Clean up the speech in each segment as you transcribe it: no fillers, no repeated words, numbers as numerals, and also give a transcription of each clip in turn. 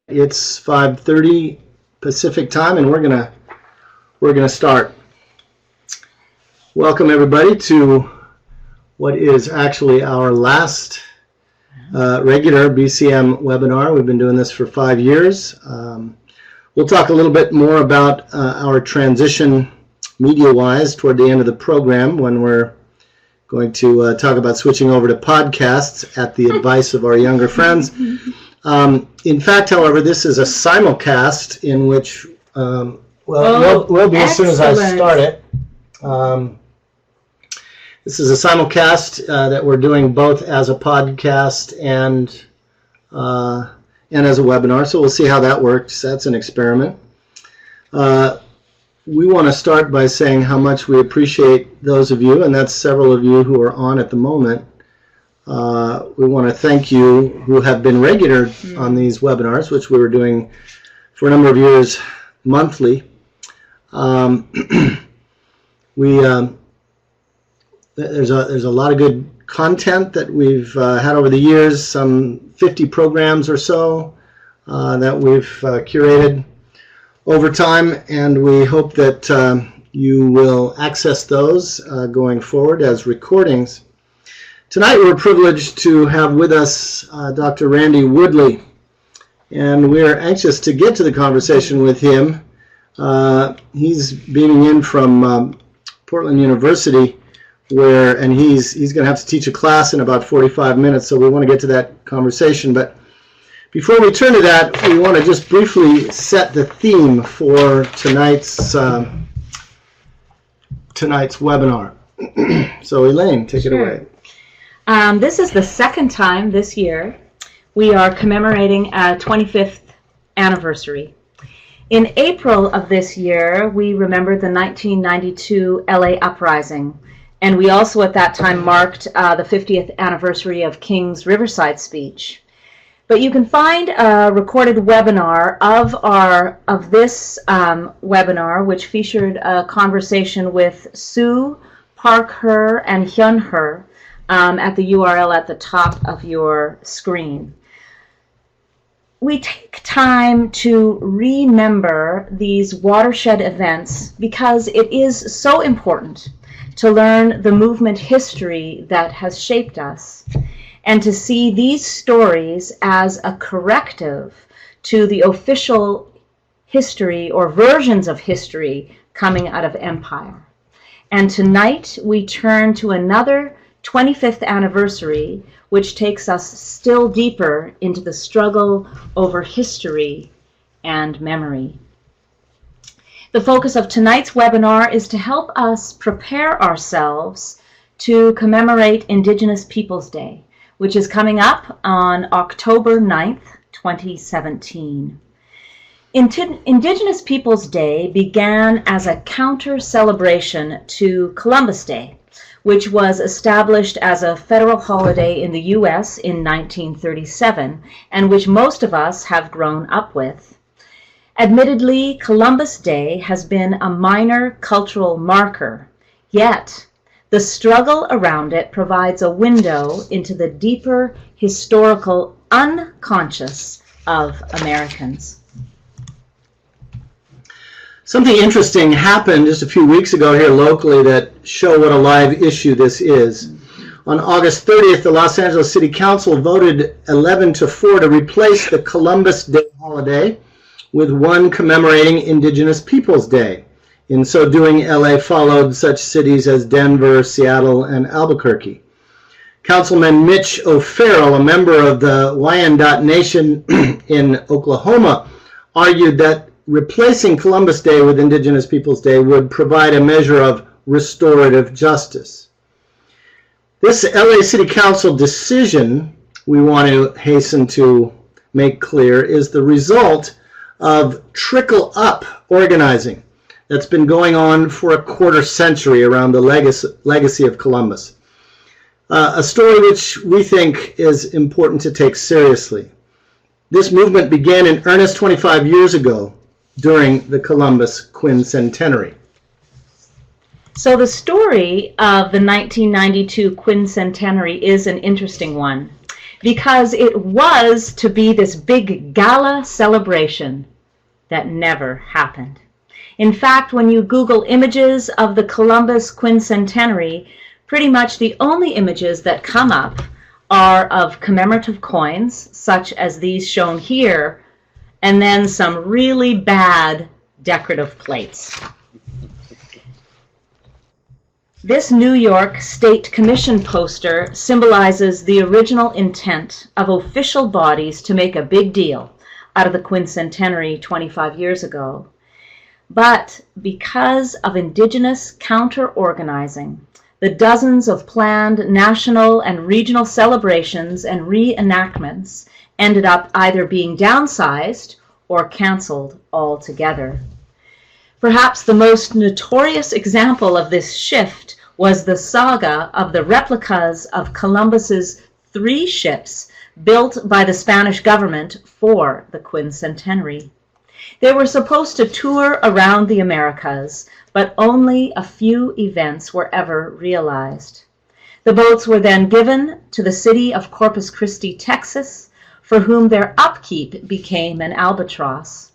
It's 5:30 Pacific time, and we're gonna start. Welcome everybody to what is actually our last regular BCM webinar. We've been doing this for 5 years. We'll talk a little bit more about our transition media-wise toward the end of the program, when we're going to talk about switching over to podcasts at the advice of our younger friends. In fact, however, this is a simulcast in which, will be as soon as I start it. This is a simulcast that we're doing both as a podcast and as a webinar, so we'll see how that works. That's an experiment. We want to start by saying how much we appreciate those of you, and that's several of you who are on at the moment. We want to thank you who have been regular on these webinars, which we were doing for a number of years monthly. There's a lot of good content that we've had over the years, some 50 programs or so that we've curated over time, and we hope that you will access those going forward as recordings. Tonight we're privileged to have with us Dr. Randy Woodley, and we're anxious to get to the conversation with him. He's beaming in from Portland University, and he's going to have to teach a class in about 45 minutes, so we want to get to that conversation. But before we turn to that, we want to just briefly set the theme for tonight's webinar. So Elaine, take it away. This is the second time this year we are commemorating a 25th anniversary. In April of this year, we remembered the 1992 LA uprising, and we also at that time marked the 50th anniversary of King's Riverside speech. But you can find a recorded webinar of this webinar, which featured a conversation with Sue, Park Her, and Hyun Her, at the URL at the top of your screen. We take time to remember these watershed events because it is so important to learn the movement history that has shaped us, and to see these stories as a corrective to the official history or versions of history coming out of empire. And tonight we turn to another 25th anniversary, which takes us still deeper into the struggle over history and memory. The focus of tonight's webinar is to help us prepare ourselves to commemorate Indigenous Peoples Day, which is coming up on October 9th, 2017. Indigenous Peoples Day began as a counter-celebration to Columbus Day, which was established as a federal holiday in the U.S. in 1937, and which most of us have grown up with. Admittedly, Columbus Day has been a minor cultural marker, yet the struggle around it provides a window into the deeper historical unconscious of Americans. Something interesting happened just a few weeks ago here locally that show what a live issue this is. On August 30th, the Los Angeles City Council voted 11-4 to replace the Columbus Day holiday with one commemorating Indigenous Peoples Day. In so doing, LA followed such cities as Denver, Seattle, and Albuquerque. Councilman Mitch O'Farrell, a member of the Wyandotte Nation in Oklahoma, argued that replacing Columbus Day with Indigenous Peoples Day would provide a measure of restorative justice. This LA City Council decision, we want to hasten to make clear, is the result of trickle-up organizing that's been going on for a quarter century around the legacy of Columbus. A story which we think is important to take seriously. This movement began in earnest 25 years ago during the Columbus Quincentenary. So the story of the 1992 Quincentenary is an interesting one. because it was to be this big gala celebration that never happened. In fact, when you Google images of the Columbus Quincentenary, pretty much the only images that come up are of commemorative coins, such as these shown here, and then some really bad decorative plates. This New York State Commission poster symbolizes the original intent of official bodies to make a big deal out of the Quincentenary 25 years ago. But because of Indigenous counter-organizing, the dozens of planned national and regional celebrations and reenactments ended up either being downsized or canceled altogether. Perhaps the most notorious example of this shift was the saga of the replicas of Columbus's 3 ships built by the Spanish government for the Quincentenary. They were supposed to tour around the Americas, but only a few events were ever realized. The boats were then given to the city of Corpus Christi, Texas, for whom their upkeep became an albatross,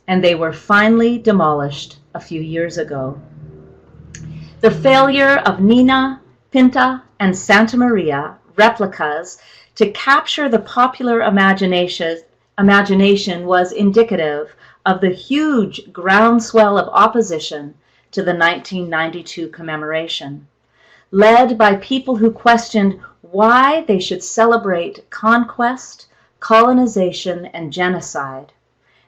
and they were finally demolished a few years ago. The failure of Nina, Pinta, and Santa Maria replicas to capture the popular imagination was indicative of the huge groundswell of opposition to the 1992 commemoration, led by people who questioned why they should celebrate conquest, colonization, and genocide,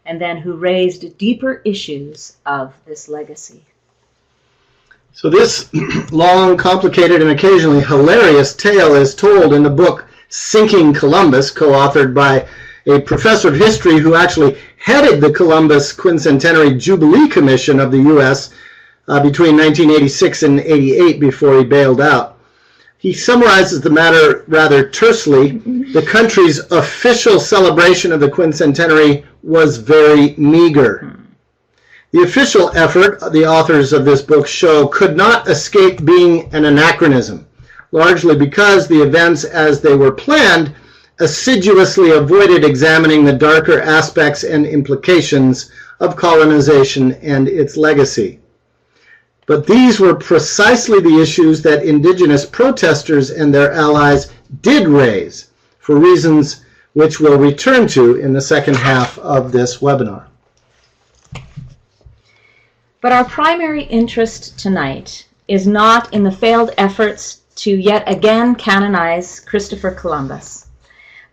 and then who raised deeper issues of this legacy. So this long, complicated, and occasionally hilarious tale is told in the book Sinking Columbus, co-authored by a professor of history who actually headed the Columbus Quincentenary Jubilee Commission of the U.S. Between 1986 and 88 before he bailed out. He summarizes the matter rather tersely. The country's official celebration of the Quincentenary was very meager. The official effort, the authors of this book show, could not escape being an anachronism, largely because the events as they were planned assiduously avoided examining the darker aspects and implications of colonization and its legacy. But these were precisely the issues that Indigenous protesters and their allies did raise, for reasons which we'll return to in the second half of this webinar. But our primary interest tonight is not in the failed efforts to yet again canonize Christopher Columbus,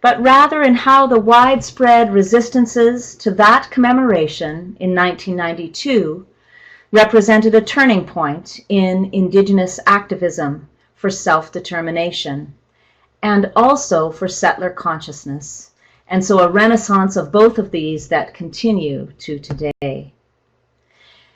but rather in how the widespread resistances to that commemoration in 1992 represented a turning point in Indigenous activism for self-determination and also for settler consciousness, and so a renaissance of both of these that continue to today.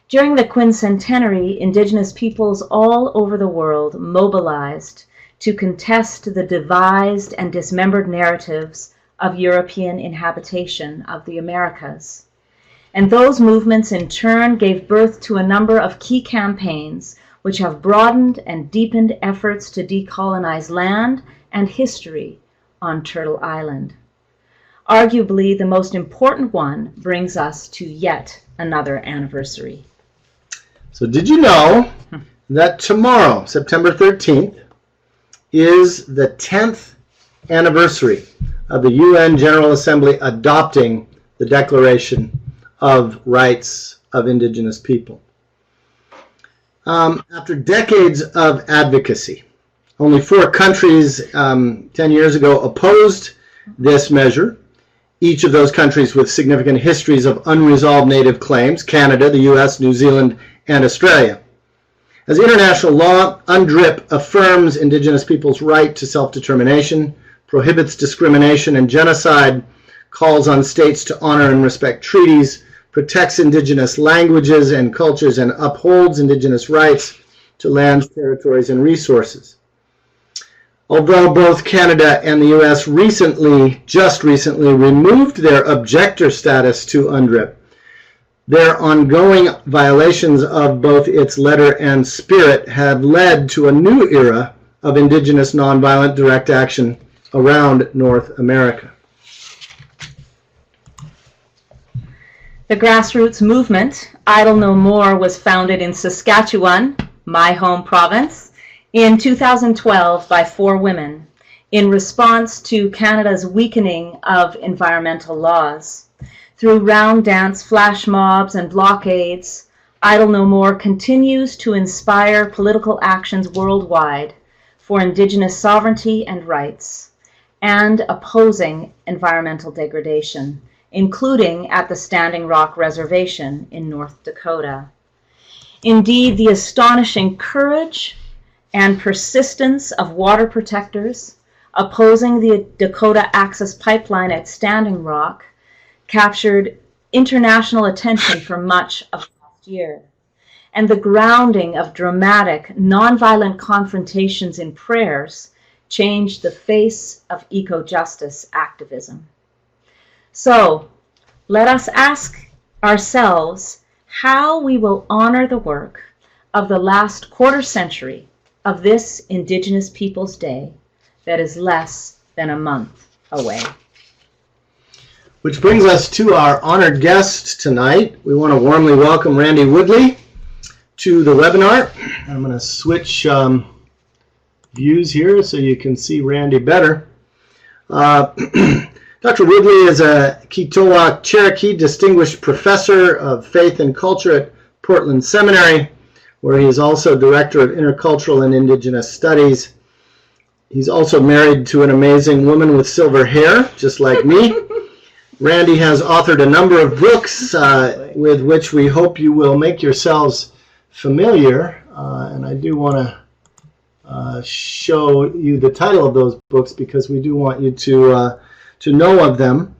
During the Quincentenary, Indigenous peoples all over the world mobilized to contest the devised and dismembered narratives of European inhabitation of the Americas. And those movements in turn gave birth to a number of key campaigns which have broadened and deepened efforts to decolonize land and history on Turtle Island. Arguably, the most important one brings us to yet another anniversary. So did you know that tomorrow, September 13th, is the 10th anniversary of the UN General Assembly adopting the Declaration of Rights of Indigenous People? After decades of advocacy, only 4 countries 10 years ago opposed this measure, each of those countries with significant histories of unresolved native claims: Canada, the US, New Zealand, and Australia. As international law, UNDRIP affirms Indigenous peoples' right to self-determination, prohibits discrimination and genocide, calls on states to honor and respect treaties, protects Indigenous languages and cultures, and upholds Indigenous rights to lands, territories, and resources. Although both Canada and the US just recently removed their objector status to UNDRIP, their ongoing violations of both its letter and spirit have led to a new era of Indigenous nonviolent direct action around North America. The grassroots movement, Idle No More, was founded in Saskatchewan, my home province, in 2012 by 4 women in response to Canada's weakening of environmental laws. Through round dance flash mobs and blockades, Idle No More continues to inspire political actions worldwide for Indigenous sovereignty and rights, and opposing environmental degradation, including at the Standing Rock Reservation in North Dakota. Indeed, the astonishing courage and persistence of water protectors opposing the Dakota Access Pipeline at Standing Rock captured international attention for much of last year. And the grounding of dramatic, nonviolent confrontations in prayers changed the face of eco-justice activism. So, let us ask ourselves how we will honor the work of the last quarter century of this Indigenous Peoples Day that is less than a month away. Which brings us to our honored guest tonight. We want to warmly welcome Randy Woodley to the webinar. I'm going to switch views here so you can see Randy better. Dr. Woodley is a Ketowa Cherokee Distinguished Professor of Faith and Culture at Portland Seminary, where he is also Director of Intercultural and Indigenous Studies. He's also married to an amazing woman with silver hair, just like me. Randy has authored a number of books with which we hope you will make yourselves familiar. And I do want to show you the title of those books because we do want you to know of them.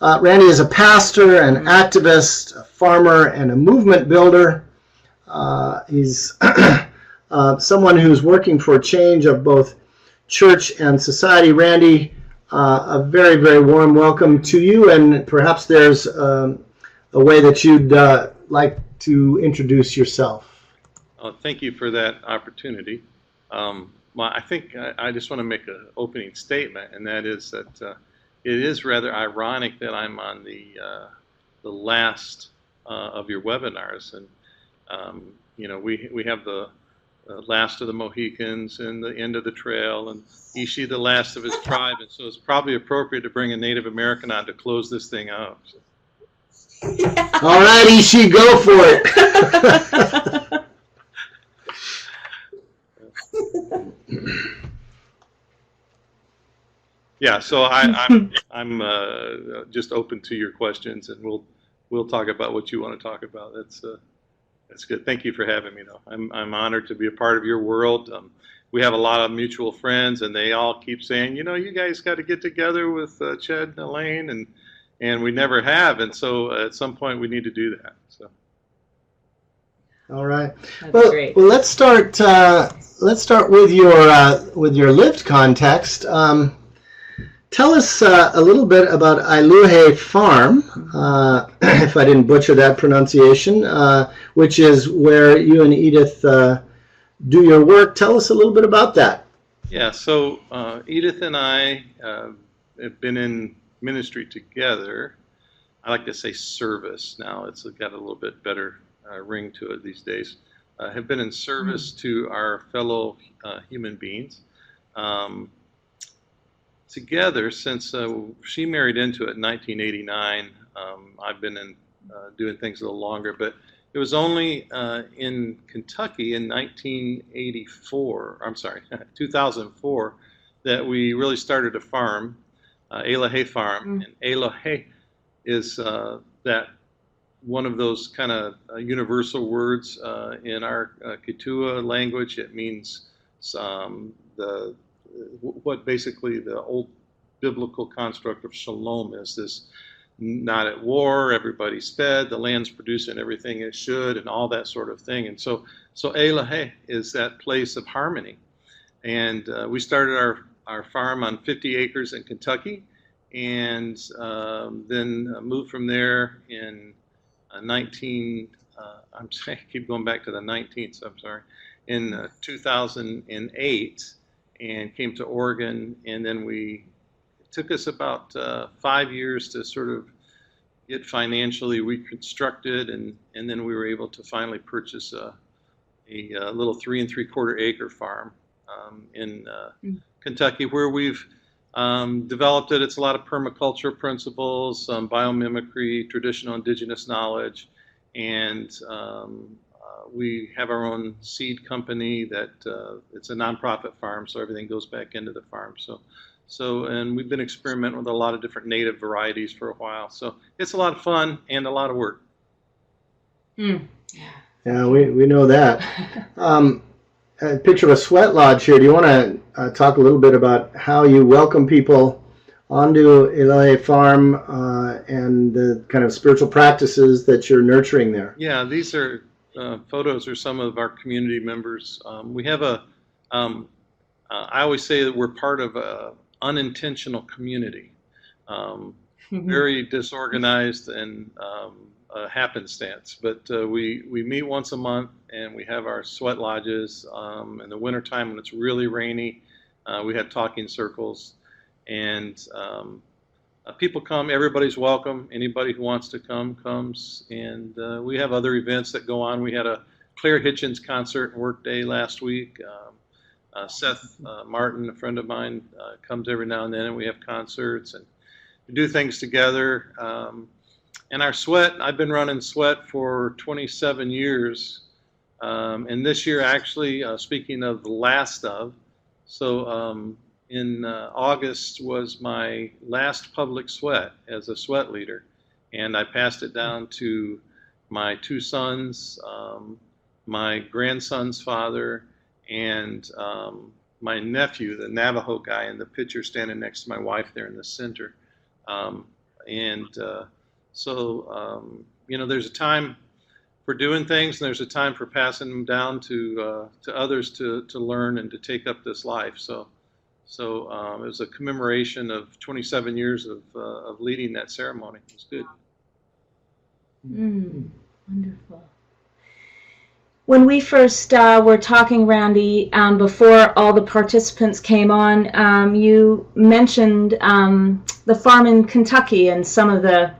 Randy is a pastor, an activist, a farmer, and a movement builder. He's someone who's working for change of both church and society. Randy, a very, very warm welcome to you, and perhaps there's a way that you'd like to introduce yourself. Thank you for that opportunity. I think I just want to make an opening statement, and that is that it is rather ironic that I'm on the last of your webinars, and we have the last of the Mohicans and the end of the trail, and Ishi the last of his tribe, and so it's probably appropriate to bring a Native American on to close this thing out. So. All right, Ishi, go for it. Yeah, so I'm just open to your questions, and we'll talk about what you want to talk about. That's good. Thank you for having me, though. I'm honored to be a part of your world. We have a lot of mutual friends, and they all keep saying, you guys got to get together with Ched and Elaine, and we never have. And so at some point we need to do that. So. All right. That's great. Well, let's start. Let's start with your lived context. Tell us a little bit about Ailuhe Farm, if I didn't butcher that pronunciation, which is where you and Edith do your work. Tell us a little bit about that. Yeah, so Edith and I have been in ministry together. I like to say service now. It's got a little bit better ring to it these days. Have been in service to our fellow human beings. Together since she married into it in 1989. I've been doing things a little longer, but it was only in Kentucky in 2004, that we really started a farm, Ailuhe Farm. And Ailuhe is that one of those kind of universal words in our Kituwa language. It means what basically the old biblical construct of shalom is, this not at war, everybody's fed, the land's producing everything it should, and all that sort of thing. And so Ailuhe is that place of harmony. And we started our farm on 50 acres in Kentucky, and then moved from there in I keep going back to the 19th, so I'm sorry, in 2008. And came to Oregon, and then we took us about 5 years to sort of get financially reconstructed, and then we were able to finally purchase a little 3 3/4 acre farm in Kentucky, where we've developed it. It's a lot of permaculture principles, biomimicry, traditional indigenous knowledge, and we have our own seed company that it's a nonprofit farm, so everything goes back into the farm. And we've been experimenting with a lot of different native varieties for a while. So it's a lot of fun and a lot of work. Yeah, we know that. A picture of a sweat lodge here. Do you want to talk a little bit about how you welcome people onto Eloy Farm and the kind of spiritual practices that you're nurturing there? Yeah, these are photos are some of our community members. We have I always say that we're part of a unintentional community, very disorganized and happenstance. But we meet once a month, and we have our sweat lodges. In the wintertime, when it's really rainy, we have talking circles, and people come. Everybody's welcome. Anybody who wants to come comes, and we have other events that go on. We had a Claire Hitchens concert and work day last week. Seth Martin, a friend of mine, comes every now and then, and we have concerts and we do things together. And our sweat, I've been running sweat for 27 years. And this year, actually, speaking of the last of, in August was my last public sweat as a sweat leader. And I passed it down to my 2 sons, my grandson's father, and my nephew, the Navajo guy in the picture standing next to my wife there in the center. There's a time for doing things, and there's a time for passing them down to others to learn and to take up this life. So it was a commemoration of 27 years of leading that ceremony. It was good. Wonderful. When we first were talking, Randy, before all the participants came on, you mentioned the farm in Kentucky and some of the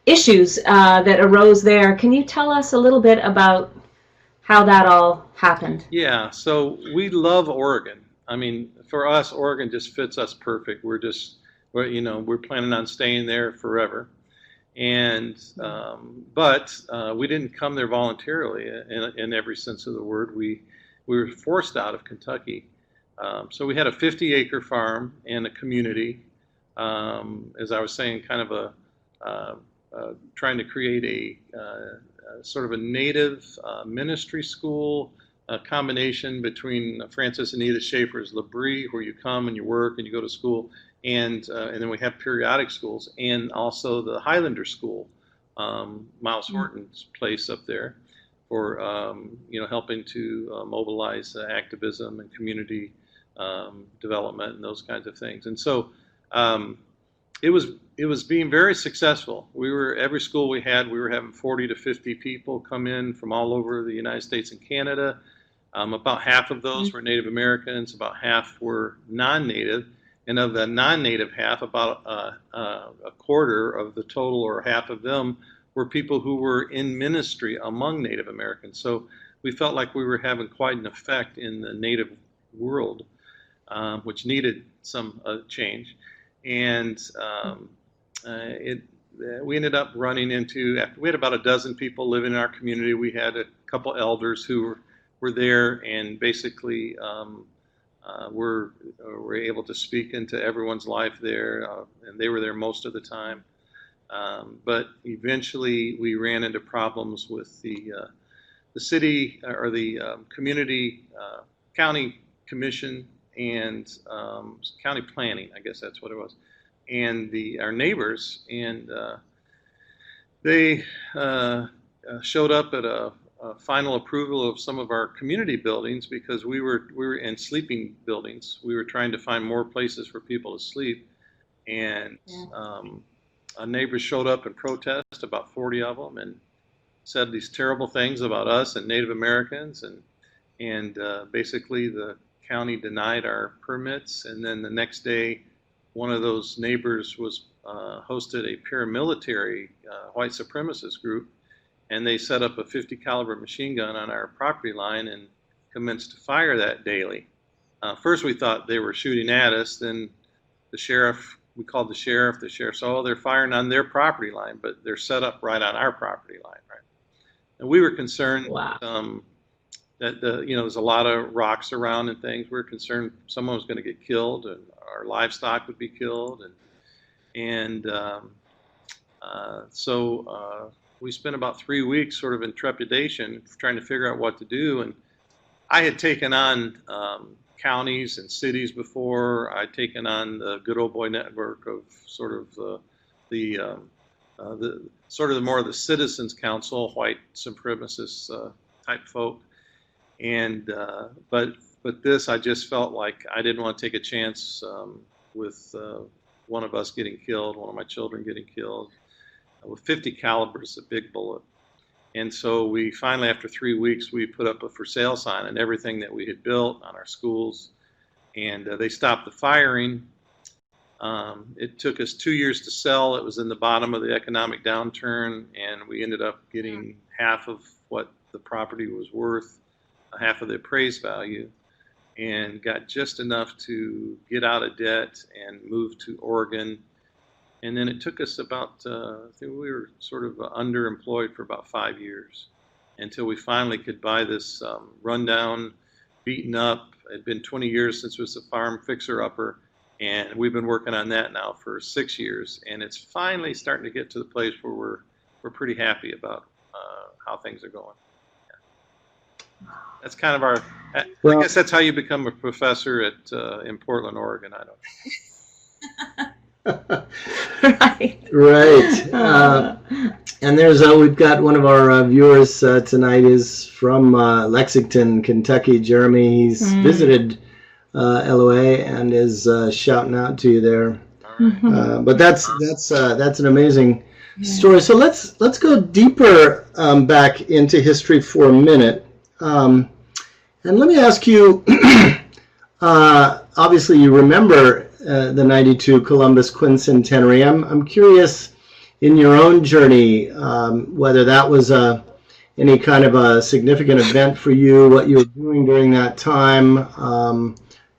issues that arose there. Can you tell us a little bit about how that all happened? Yeah, so we love Oregon. I mean, for us, Oregon just fits us perfect. We're planning on staying there forever. And but we didn't come there voluntarily in every sense of the word. We were forced out of Kentucky. So we had a 50-acre farm and a community. As I was saying, kind of trying to create a sort of a native ministry school, a combination between Francis and Edith Schaefer's L'Abri, where you come and you work and you go to school. And then we have periodic schools, and also the Highlander School, Miles Horton's place up there, for helping to mobilize activism and community development and those kinds of things. And so it was being very successful. Every school we were having 40 to 50 people come in from all over the United States and Canada. About half of those were Native Americans, about half were non-Native. And of the non-Native half, about a quarter of the total, or half of them, were people who were in ministry among Native Americans. So we felt like we were having quite an effect in the Native world, which needed some change. And we ended up running into, we had about a dozen people living in our community. We had a couple elders who were there, and basically were able to speak into everyone's life there, and they were there most of the time. But eventually we ran into problems with the city, or the county commission, and county planning, I guess that's what it was, and our neighbors, and they showed up at a final approval of some of our community buildings, because we were in sleeping buildings. We were trying to find more places for people to sleep, and neighbors showed up in protest, about 40 of them, and said these terrible things about us and Native Americans, and basically the county denied our permits. And then the next day one of those neighbors was hosted a paramilitary white supremacist group, and they set up a 50 caliber machine gun on our property line and commenced to fire that daily. First we thought they were shooting at us, then the sheriff, we called the sheriff said, oh, they're firing on their property line, but they're set up right on our property line, right? And we were concerned Wow. that there's a lot of rocks around and things. We were concerned someone was going to get killed and our livestock would be killed, so we spent about 3 weeks sort of in trepidation trying to figure out what to do. And I had taken on counties and cities before. I'd taken on the good old boy network of sort of the more of the citizens council, white supremacist type folk. And but this, I just felt like I didn't want to take a chance with one of us getting killed, one of my children getting killed. With 50 caliber is a big bullet. And so we finally, after 3 weeks, we put up a for sale sign on everything that we had built on our schools, and they stopped the firing. It took us 2 years to sell. It was in the bottom of the economic downturn, and we ended up getting half of what the property was worth, half of the appraised value, and got just enough to get out of debt and move to Oregon. And then it took us about, I think we were sort of underemployed for about 5 years until we finally could buy this rundown, beaten up. It had been 20 years since it was a farm fixer-upper, and we've been working on that now for 6 years. And it's finally starting to get to the place where we're pretty happy about how things are going. Yeah. That's kind of our, I guess that's how you become a professor in Portland, Oregon. I don't know. Right. Right. And there's we've got one of our viewers tonight is from Lexington, Kentucky. Jeremy, he's visited LOA and is shouting out to you there. But that's an amazing story. So let's go deeper back into history for a minute. And let me ask you. Obviously, you remember the 92 Columbus Quincentenary. I'm curious in your own journey whether that was any kind of a significant event for you, what you were doing during that time,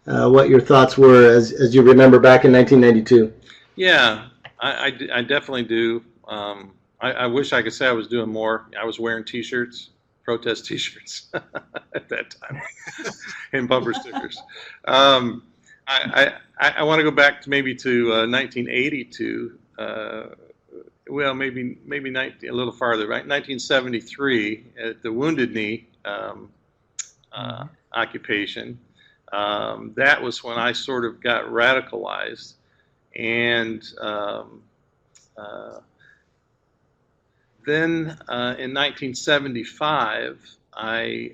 what your thoughts were as you remember back in 1992. Yeah, I definitely do. I wish I could say I was doing more. I was wearing T-shirts, protest T-shirts at that time, and bumper stickers. I want to go back to maybe to 1982. Well, maybe a little farther, right? 1973 at the Wounded Knee occupation. That was when I sort of got radicalized, and then in 1975 I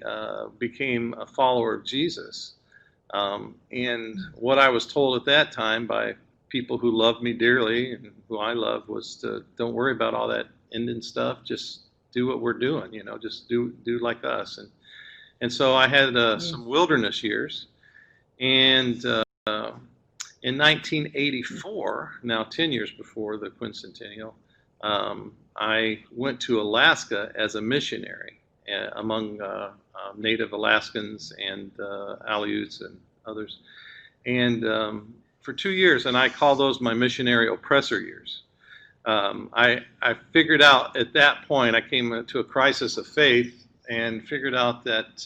became a follower of Jesus. And what I was told at that time by people who loved me dearly and who I love was to don't worry about all that ending stuff. Just do what we're doing, just do like us. And so I had some wilderness years. And in 1984, now 10 years before the quincentennial, I went to Alaska as a missionary among Native Alaskans and Aleuts and others, and for 2 years, and I call those my missionary oppressor years. I figured out at that point, I came to a crisis of faith and figured out that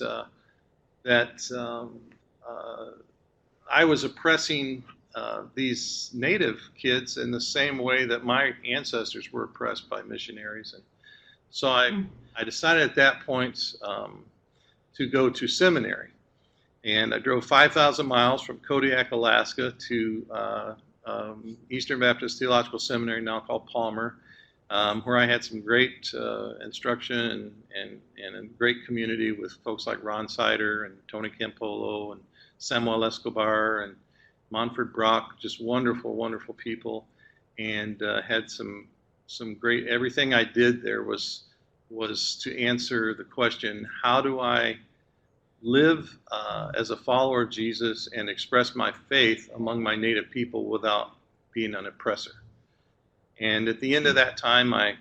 I was oppressing these Native kids in the same way that my ancestors were oppressed by missionaries, and so I decided at that point to go to seminary. And I drove 5,000 miles from Kodiak, Alaska to Eastern Baptist Theological Seminary, now called Palmer, where I had some great instruction and a great community with folks like Ron Sider and Tony Campolo and Samuel Escobar and Monford Brock, just wonderful, wonderful people, and had some great, everything I did there was to answer the question, how do I live as a follower of Jesus and express my faith among my Native people without being an oppressor. And at the end of that time, I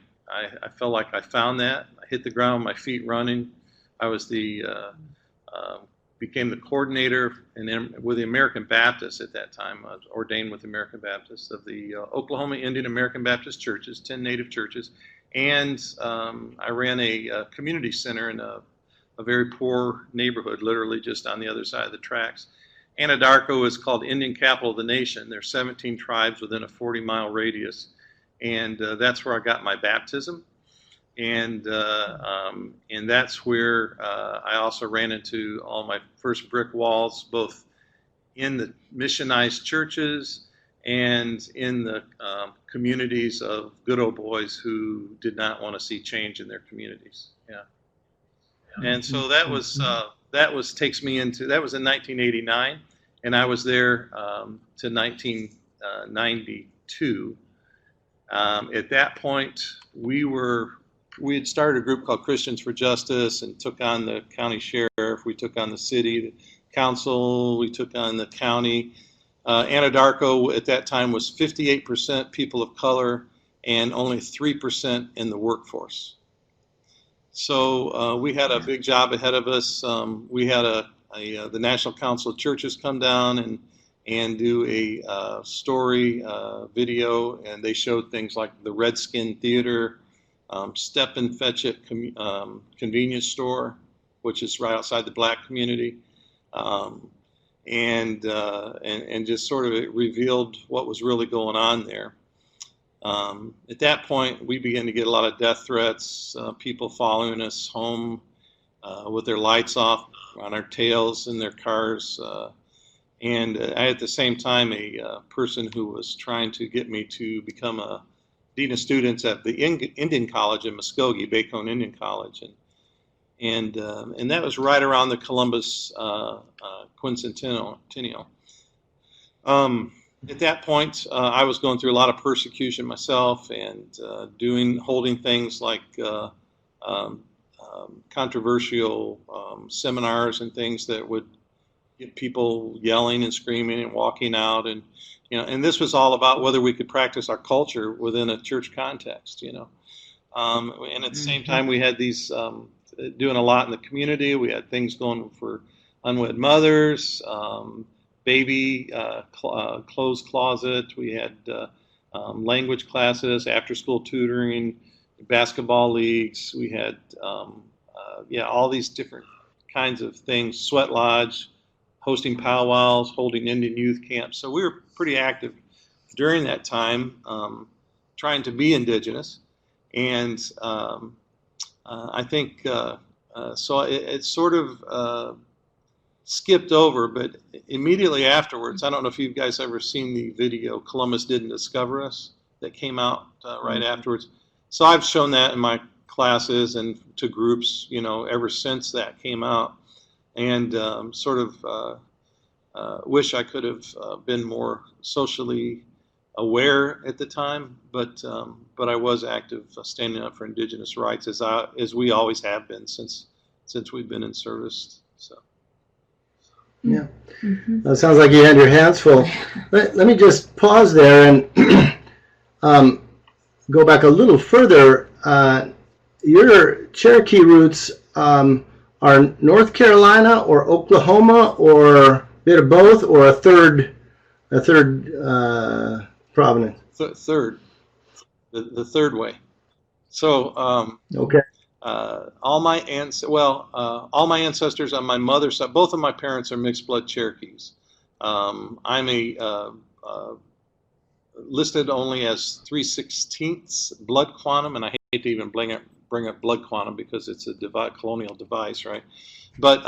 felt like I found that. I hit the ground, my feet running. I was became the coordinator with the American Baptists at that time. I was ordained with the American Baptists of the Oklahoma Indian American Baptist churches, 10 native churches. And I ran a community center in a very poor neighborhood, literally just on the other side of the tracks. Anadarko is called Indian capital of the nation. There's 17 tribes within a 40-mile radius. And that's where I got my baptism. And that's where I also ran into all my first brick walls, both in the missionized churches and in the communities of good old boys who did not want to see change in their communities. Yeah. And so that was takes me into, that was in 1989, and I was there to 1992. At that point, we had started a group called Christians for Justice and took on the county sheriff, we took on the city, the council, we took on the county. Anadarko at that time was 58% people of color and only 3% in the workforce. So we had a big job ahead of us. We had the National Council of Churches come down and do a story video, and they showed things like the Redskin Theater, Step and Fetch It convenience store, which is right outside the black community, and just sort of it revealed what was really going on there. At that point, we began to get a lot of death threats, people following us home with their lights off on our tails in their cars. And I, at the same time, a person who was trying to get me to become a dean of students at the Indian College in Muskogee, Bacone Indian College, and that was right around the Columbus Quincentennial. At that point, I was going through a lot of persecution myself, and holding things like controversial seminars and things that would get people yelling and screaming and walking out, and and this was all about whether we could practice our culture within a church context, and at the same time we had these doing a lot in the community. We had things going for unwed mothers, baby clothes closet. We had language classes, after school tutoring, basketball leagues. We had all these different kinds of things, sweat lodge, hosting powwows, holding Indian youth camps. So we were pretty active during that time, trying to be indigenous. And I think, so it sort of skipped over, but immediately afterwards, I don't know if you guys ever seen the video, Columbus Didn't Discover Us, that came out right afterwards. So I've shown that in my classes and to groups, ever since that came out. And sort of wish I could have been more socially aware at the time, but I was active standing up for indigenous rights, as we always have been since we've been in service. So. Yeah, it sounds like you had your hands full. Let me just pause there and go back a little further. Your Cherokee roots are North Carolina or Oklahoma, or a bit of both, or a third provenance? Third, the third way. So okay. All my ancestors on my mother's side, both of my parents are mixed blood Cherokees. I'm listed only as 3/16 blood quantum, and I hate to even bring up blood quantum because it's a colonial device, right? But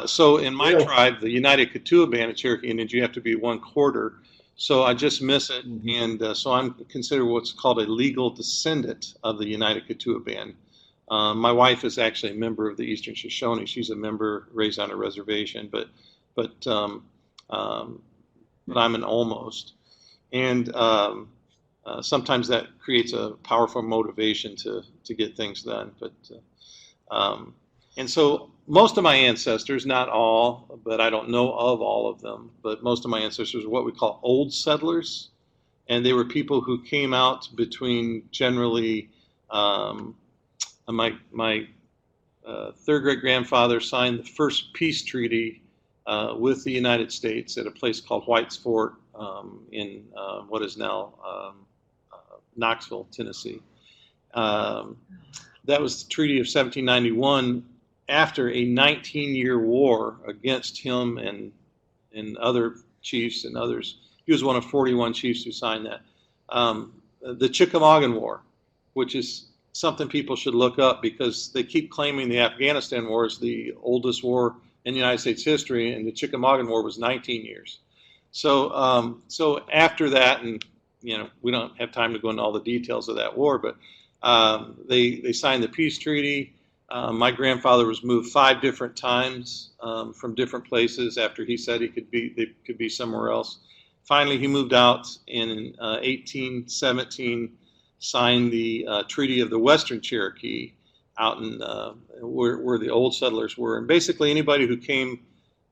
so in my tribe, the United Ketua Band of Cherokee Indians, you have to be 1/4. So I just miss it, and so I'm considered what's called a legal descendant of the United Ketua Band. My wife is actually a member of the Eastern Shoshone. She's a member raised on a reservation, but I'm an almost. And sometimes that creates a powerful motivation to get things done. But and so most of my ancestors, not all, but I don't know of all of them, but most of my ancestors are what we call old settlers. and they were people who came out between generally my third great grandfather signed the first peace treaty with the United States at a place called White's Fort in what is now Knoxville, Tennessee. That was the Treaty of 1791 after a 19-year war against him and other chiefs and others. He was one of 41 chiefs who signed that. The Chickamaugan War, which is something people should look up because they keep claiming the Afghanistan War is the oldest war in United States history, and the Chickamaugan War was 19 years. So, so after that, and we don't have time to go into all the details of that war, but they signed the peace treaty. My grandfather was moved 5 different times from different places after he said they could be somewhere else. Finally, he moved out in 1817, signed the Treaty of the Western Cherokee out in where the old settlers were. And basically anybody who came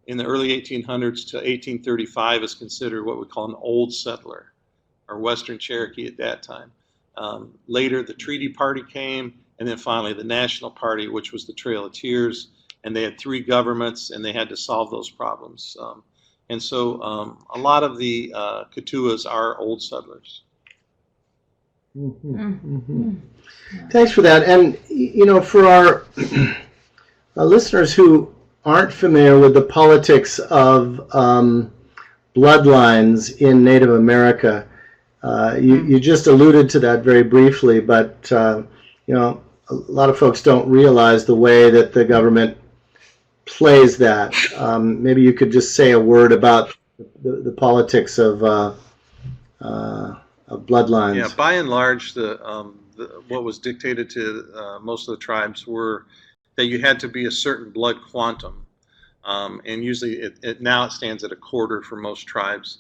in the early 1800s to 1835 is considered what we call an old settler, or Western Cherokee at that time. Later, the Treaty Party came, and then finally the National Party, which was the Trail of Tears, and they had 3 governments, and they had to solve those problems. And so a lot of the Kituas are old settlers. Thanks for that. And, for our listeners who aren't familiar with the politics of bloodlines in Native America, you just alluded to that very briefly, but, a lot of folks don't realize the way that the government plays that. Maybe you could just say a word about the politics of bloodlines. Yeah, by and large, what was dictated to most of the tribes were that you had to be a certain blood quantum, and usually now it stands at 1/4 for most tribes.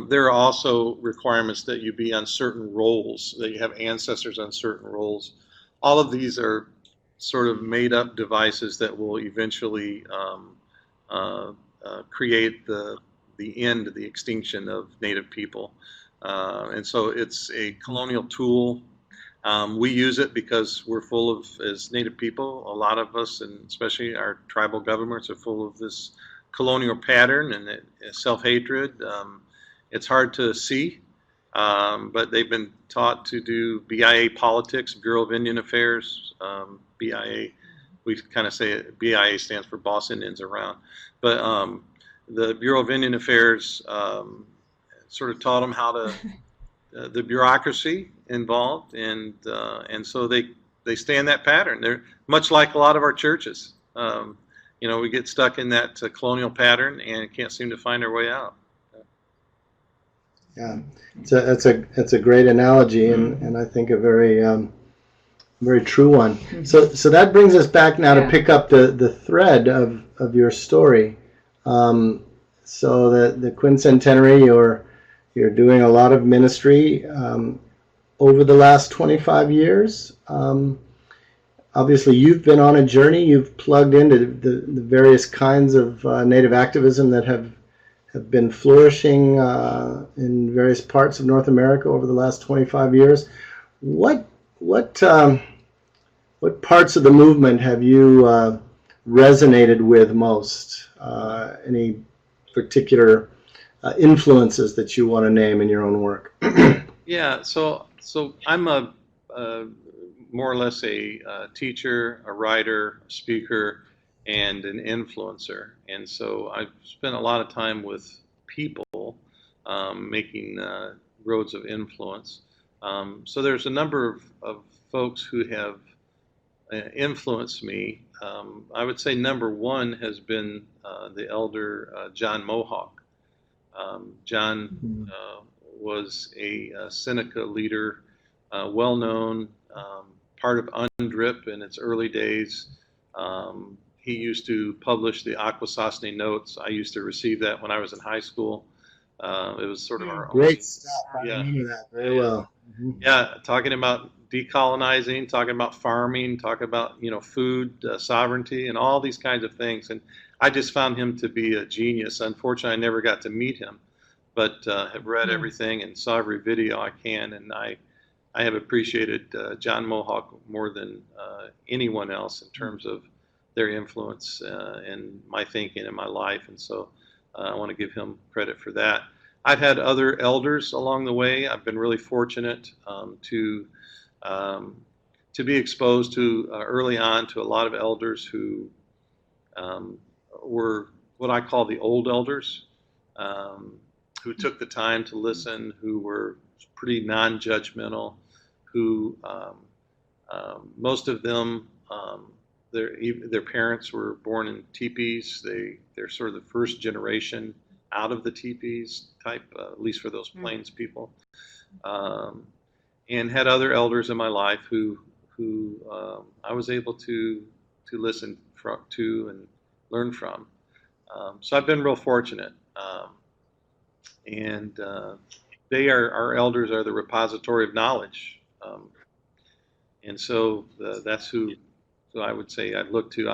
There are also requirements that you be on certain rolls, that you have ancestors on certain rolls. All of these are sort of made-up devices that will eventually create the end of the extinction of Native people. And so it's a colonial tool. We use it because we're full of, as Native people, a lot of us, and especially our tribal governments, are full of this colonial pattern and self-hatred. It's hard to see, but they've been taught to do BIA politics, Bureau of Indian Affairs. BIA, we kind of say BIA stands for Boss Indians Around. But the Bureau of Indian Affairs sort of taught them how to, the bureaucracy involved, and so they stay in that pattern. They're much like a lot of our churches. We get stuck in that colonial pattern and can't seem to find our way out. Yeah, it's a great analogy, and I think a very true one. So that brings us back now to pick up the thread of your story. So the Quincentenary, you're doing a lot of ministry over the last 25 years. Obviously, you've been on a journey. You've plugged into the various kinds of Native activism that have been flourishing in various parts of North America over the last 25 years. What parts of the movement have you resonated with most? Any particular influences that you want to name in your own work? Yeah, so I'm a more or less a teacher, a writer, a speaker, and an influencer. And so I've spent a lot of time with people making roads of influence. So there's a number of folks who have influenced me. I would say number one has been the elder John Mohawk. John was a Seneca leader, well-known, part of UNDRIP in its early days. He used to publish the Akwesasne notes. I used to receive that when I was in high school. It was sort of our great own, stuff. I remember that very well. Yeah, talking about decolonizing, talking about farming, talking about food sovereignty, and all these kinds of things. And I just found him to be a genius. Unfortunately, I never got to meet him, but have read everything and saw every video I can, and I have appreciated John Mohawk more than anyone else in terms of their influence in my thinking and my life, and so I want to give him credit for that. I've had other elders along the way. I've been really fortunate to be exposed to early on to a lot of elders who were what I call the old elders, who took the time to listen, who were pretty non-judgmental, who most of them, their parents were born in teepees. They're sort of the first generation out of the teepees type, at least for those plains people, and had other elders in my life who I was able to listen to and learn from. So I've been real fortunate, and our elders are the repository of knowledge, and so that's who I would say I'd look to.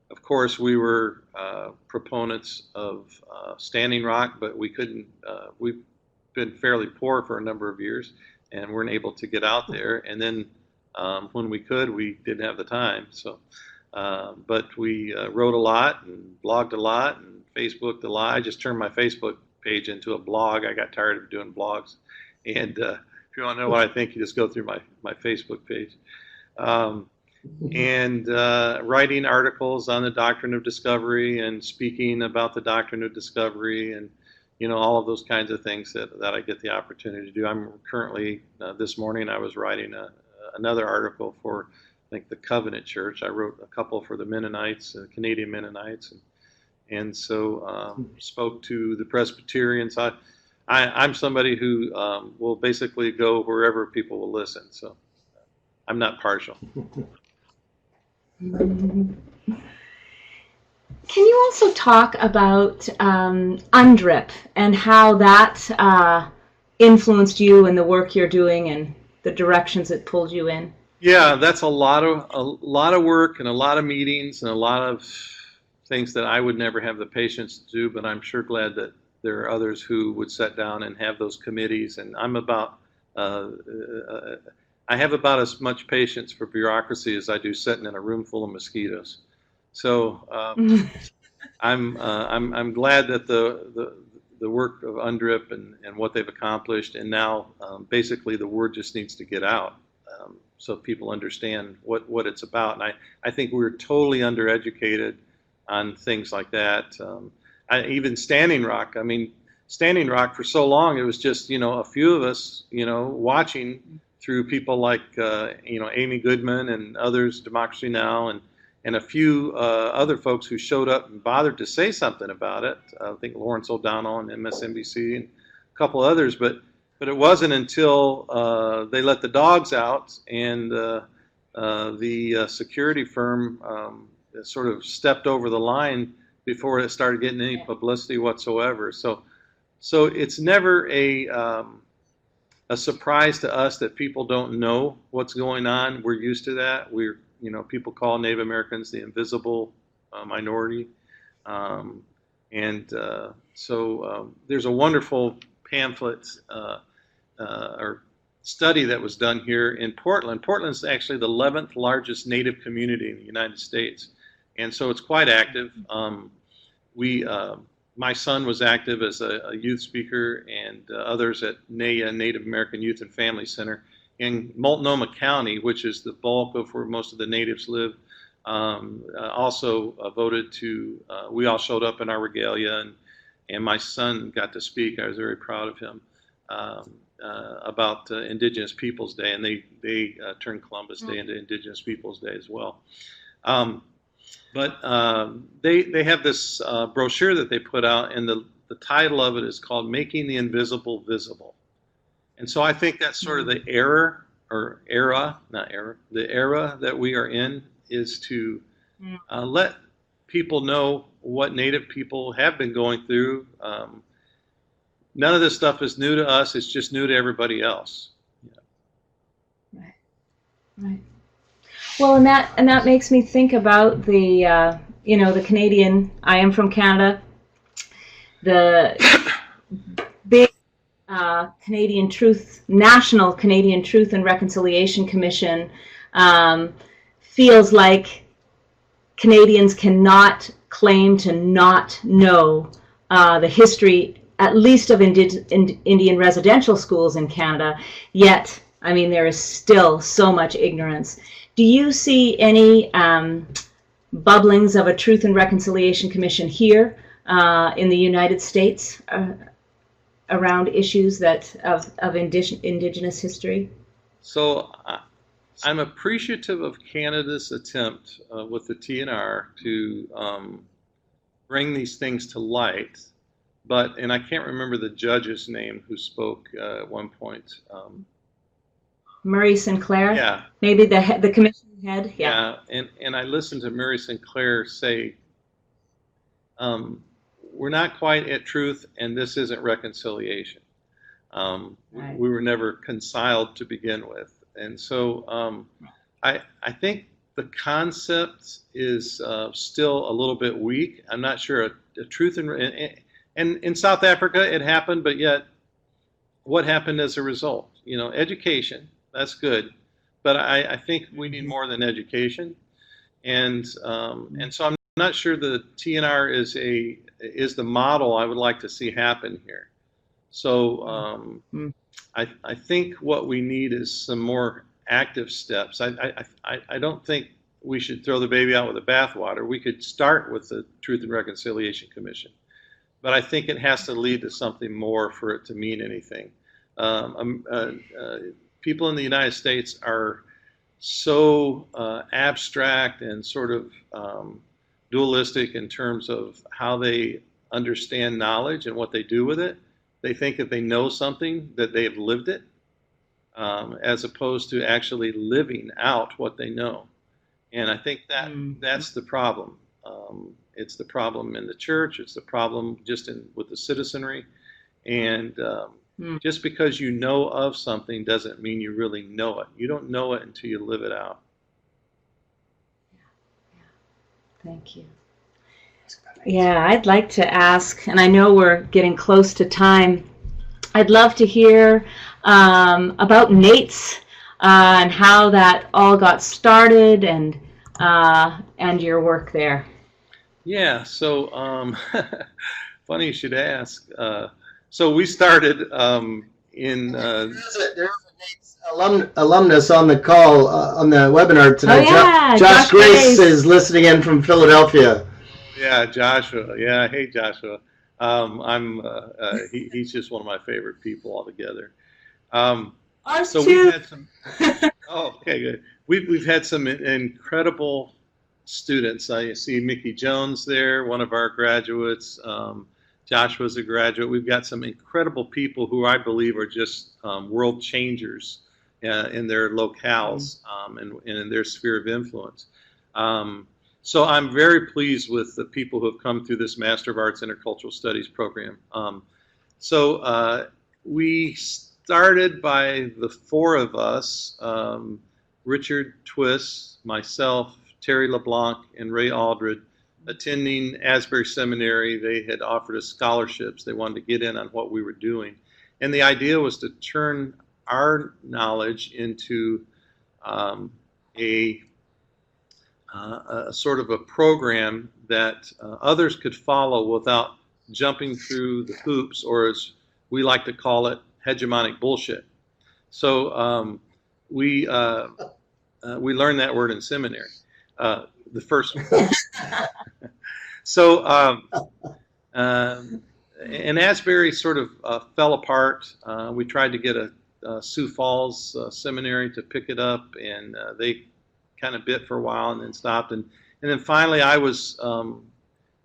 Of course, we were proponents of Standing Rock, but we couldn't. We've been fairly poor for a number of years, and weren't able to get out there. And then when we could, we didn't have the time. So, but we wrote a lot and blogged a lot and Facebooked a lot. I just turned my Facebook page into a blog. I got tired of doing blogs, and if you want to know what I think, you just go through my Facebook page. And writing articles on the doctrine of discovery and speaking about the doctrine of discovery, and all of those kinds of things that I get the opportunity to do. I'm currently this morning I was writing another article for, I think, the Covenant Church. I wrote a couple for the Mennonites, Canadian Mennonites, and so spoke to the Presbyterians. I'm somebody who will basically go wherever people will listen. So I'm not partial. Can you also talk about UNDRIP and how that influenced you and the work you're doing and the directions it pulled you in? Yeah, that's a lot of work and a lot of meetings and a lot of things that I would never have the patience to do, but I'm sure glad that there are others who would sit down and have those committees. And I have about as much patience for bureaucracy as I do sitting in a room full of mosquitoes. So I'm glad that the work of UNDRIP and what they've accomplished, and now basically the word just needs to get out so people understand what it's about. And I think we're totally undereducated on things like that. Even Standing Rock. I mean, Standing Rock for so long it was just a few of us watching through people like Amy Goodman and others, Democracy Now, and a few other folks who showed up and bothered to say something about it. I think Lawrence O'Donnell on MSNBC and a couple others, but it wasn't until they let the dogs out and the security firm sort of stepped over the line before it started getting any publicity whatsoever. So it's never a surprise to us that people don't know what's going on. We're used to that. People call Native Americans the invisible minority. So there's a wonderful pamphlet or study that was done here in Portland. Portland's actually the 11th largest Native community in the United States. And so it's quite active. My son was active as a youth speaker, and others at NAYA, Native American Youth and Family Center. In Multnomah County, which is the bulk of where most of the natives live, also voted to, we all showed up in our regalia, and my son got to speak. I was very proud of him about Indigenous Peoples Day, and they turned Columbus Day into Indigenous Peoples Day as well. But they have this brochure that they put out, and the title of it is called Making the Invisible Visible. And so I think that's sort of the era that we are in, is to let people know what Native people have been going through. None of this stuff is new to us. It's just new to everybody else. Yeah. Right. Well, and that makes me think about the the Canadian. I am from Canada. The National Canadian Truth and Reconciliation Commission feels like Canadians cannot claim to not know the history, at least of Indian residential schools in Canada, yet, I mean, there is still so much ignorance. Do you see any bubblings of a Truth and Reconciliation Commission here in the United States around issues of Indigenous history? So I'm appreciative of Canada's attempt with the TNR to bring these things to light, and I can't remember the judge's name who spoke at one point. Murray Sinclair? Yeah. Maybe the commission head? Yeah. And I listened to Murray Sinclair say, we're not quite at truth, and this isn't reconciliation. Right. We were never conciled to begin with. And so I think the concept is still a little bit weak. I'm not sure a truth and in South Africa it happened, but yet what happened as a result? Education, that's good, but I think we need more than education. And so I'm not sure the TNR is the model I would like to see happen here. So I think what we need is some more active steps. I don't think we should throw the baby out with the bathwater. We could start with the Truth and Reconciliation Commission, but I think it has to lead to something more for it to mean anything. People in the United States are so abstract and sort of dualistic in terms of how they understand knowledge and what they do with it. They think that they know something, that they have lived it, as opposed to actually living out what they know. And I think that's the problem. It's the problem in the church. It's the problem just with the citizenry. And just because you know of something doesn't mean you really know it. You don't know it until you live it out. Thank you. Yeah, I'd like to ask, and I know we're getting close to time, I'd love to hear about Nate's and how that all got started and your work there. Yeah, so funny you should ask. So we started in... There's a Nate's alumnus on the call, on the webinar tonight. Oh, yeah, Josh Grace is listening in from Philadelphia. Yeah, Joshua. Yeah, hey, Joshua. He's just one of my favorite people altogether. Ours so too. We've had some. Oh, okay, good. We've had some incredible students. I see Mickey Jones there, one of our graduates. Joshua's a graduate. We've got some incredible people who I believe are just world changers in their locales and in their sphere of influence. So I'm very pleased with the people who have come through this Master of Arts Intercultural Studies program. So we started by the four of us, Richard Twiss, myself, Terry LeBlanc, and Ray Aldred, attending Asbury Seminary. They had offered us scholarships. They wanted to get in on what we were doing. And the idea was to turn our knowledge into a sort of a program that others could follow without jumping through the hoops, or as we like to call it, hegemonic bullshit. So we learned that word in seminary, the first one. So and Asbury sort of fell apart. We tried to get a Sioux Falls seminary to pick it up, and they kind of bit for a while and then stopped. And then finally I was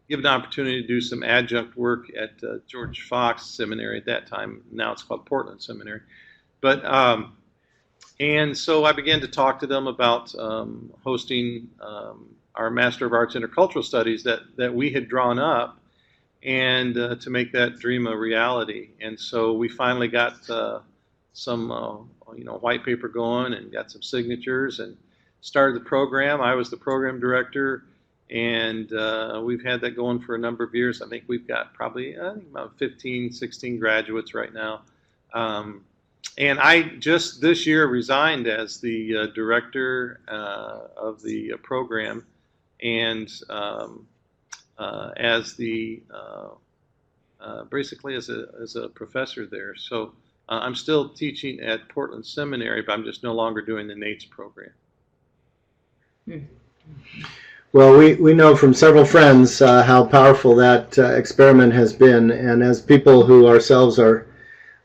given an opportunity to do some adjunct work at George Fox Seminary at that time. Now it's called Portland Seminary. But and so I began to talk to them about hosting our Master of Arts Intercultural Studies that we had drawn up, and to make that dream a reality. And so we finally got some white paper going and got some signatures and started the program. I was the program director, and we've had that going for a number of years. I think we've got probably about 15, 16 graduates right now. And I just this year resigned as the director of the program, and as the basically as a professor there. So I'm still teaching at Portland Seminary, but I'm just no longer doing the NATES program. Well, we know from several friends how powerful that experiment has been, and as people who ourselves are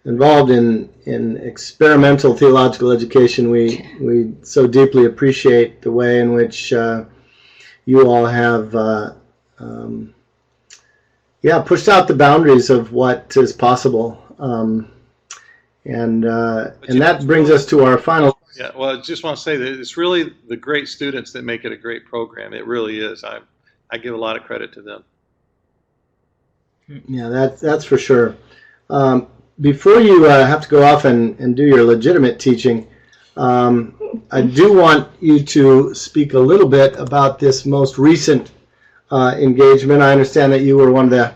involved in experimental theological education, we so deeply appreciate the way in which you all have pushed out the boundaries of what is possible, and that brings us to our final. Yeah, well, I just want to say that it's really the great students that make it a great program. It really is. I give a lot of credit to them. Yeah, that's for sure. Before you have to go off and do your legitimate teaching, I do want you to speak a little bit about this most recent engagement. I understand that you were one of the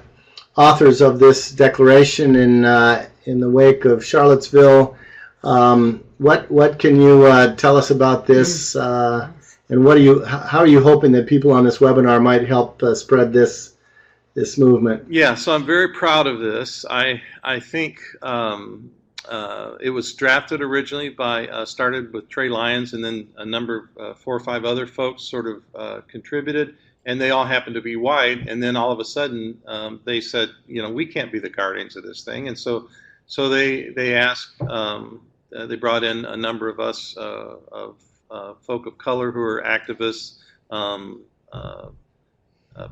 authors of this declaration in the wake of Charlottesville. What can you tell us about this, and how are you hoping that people on this webinar might help spread this movement? Yeah, so I'm very proud of this. I think it was drafted originally started with Trey Lyons, and then a number, 4 or 5 other folks sort of contributed, and they all happened to be white. And then all of a sudden, they said, we can't be the guardians of this thing. And so they asked, they brought in a number of us, of folk of color who are activists,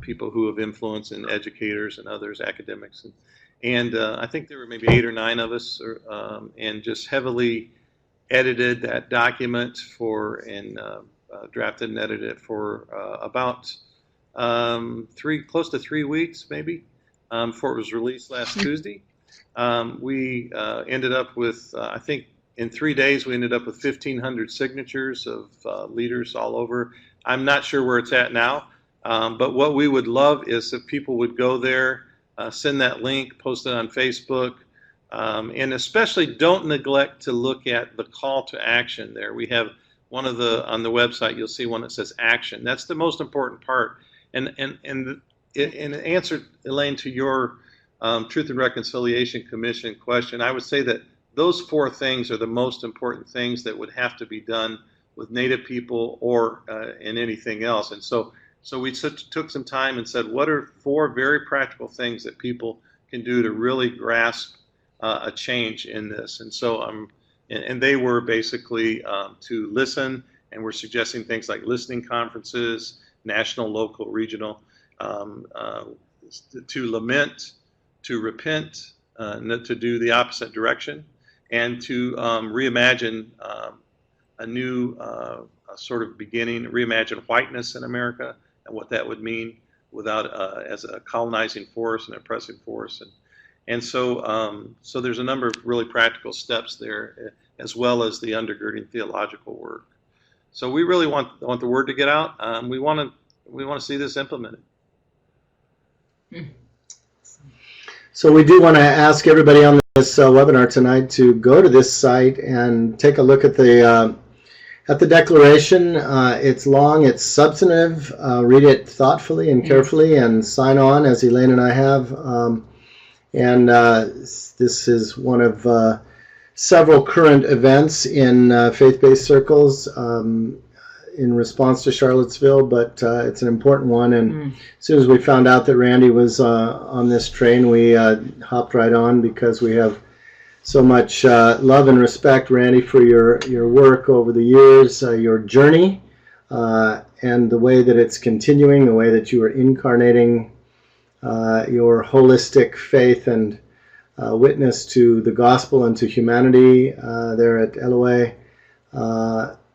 people who have influence in educators and others, academics, and I think there were maybe 8 or 9 of us, and just heavily edited that document drafted and edited it for about close to 3 weeks, maybe, before it was released last Tuesday. We ended up with, I think, in 3 days, we ended up with 1,500 signatures of leaders all over. I'm not sure where it's at now. But what we would love is if people would go there, send that link, post it on Facebook, and especially don't neglect to look at the call to action there. We have on the website, you'll see one that says action. That's the most important part. And in answer, Elaine, to your Truth and Reconciliation Commission question, I would say that those 4 things are the most important things that would have to be done with Native people or in anything else. And so we took some time and said, what are 4 very practical things that people can do to really grasp a change in this? And so and they were basically to listen, and we're suggesting things like listening conferences, national, local, regional, to lament, to repent, to do the opposite direction, and to reimagine a new sort of beginning, reimagine whiteness in America, and what that would mean without as a colonizing force and oppressive force, and so there's a number of really practical steps there, as well as the undergirding theological work. So we really want the word to get out. We want to see this implemented. So we do want to ask everybody on this webinar tonight to go to this site and take a look at the declaration. It's long, it's substantive. Read it thoughtfully and carefully, and sign on as Elaine and I have. This is one of several current events in faith-based circles in response to Charlottesville, but it's an important one. And as soon as we found out that Randy was on this train, we hopped right on, because we have so much love and respect, Randy, for your work over the years, your journey, and the way that it's continuing, the way that you are incarnating your holistic faith and witness to the gospel and to humanity there at LOA.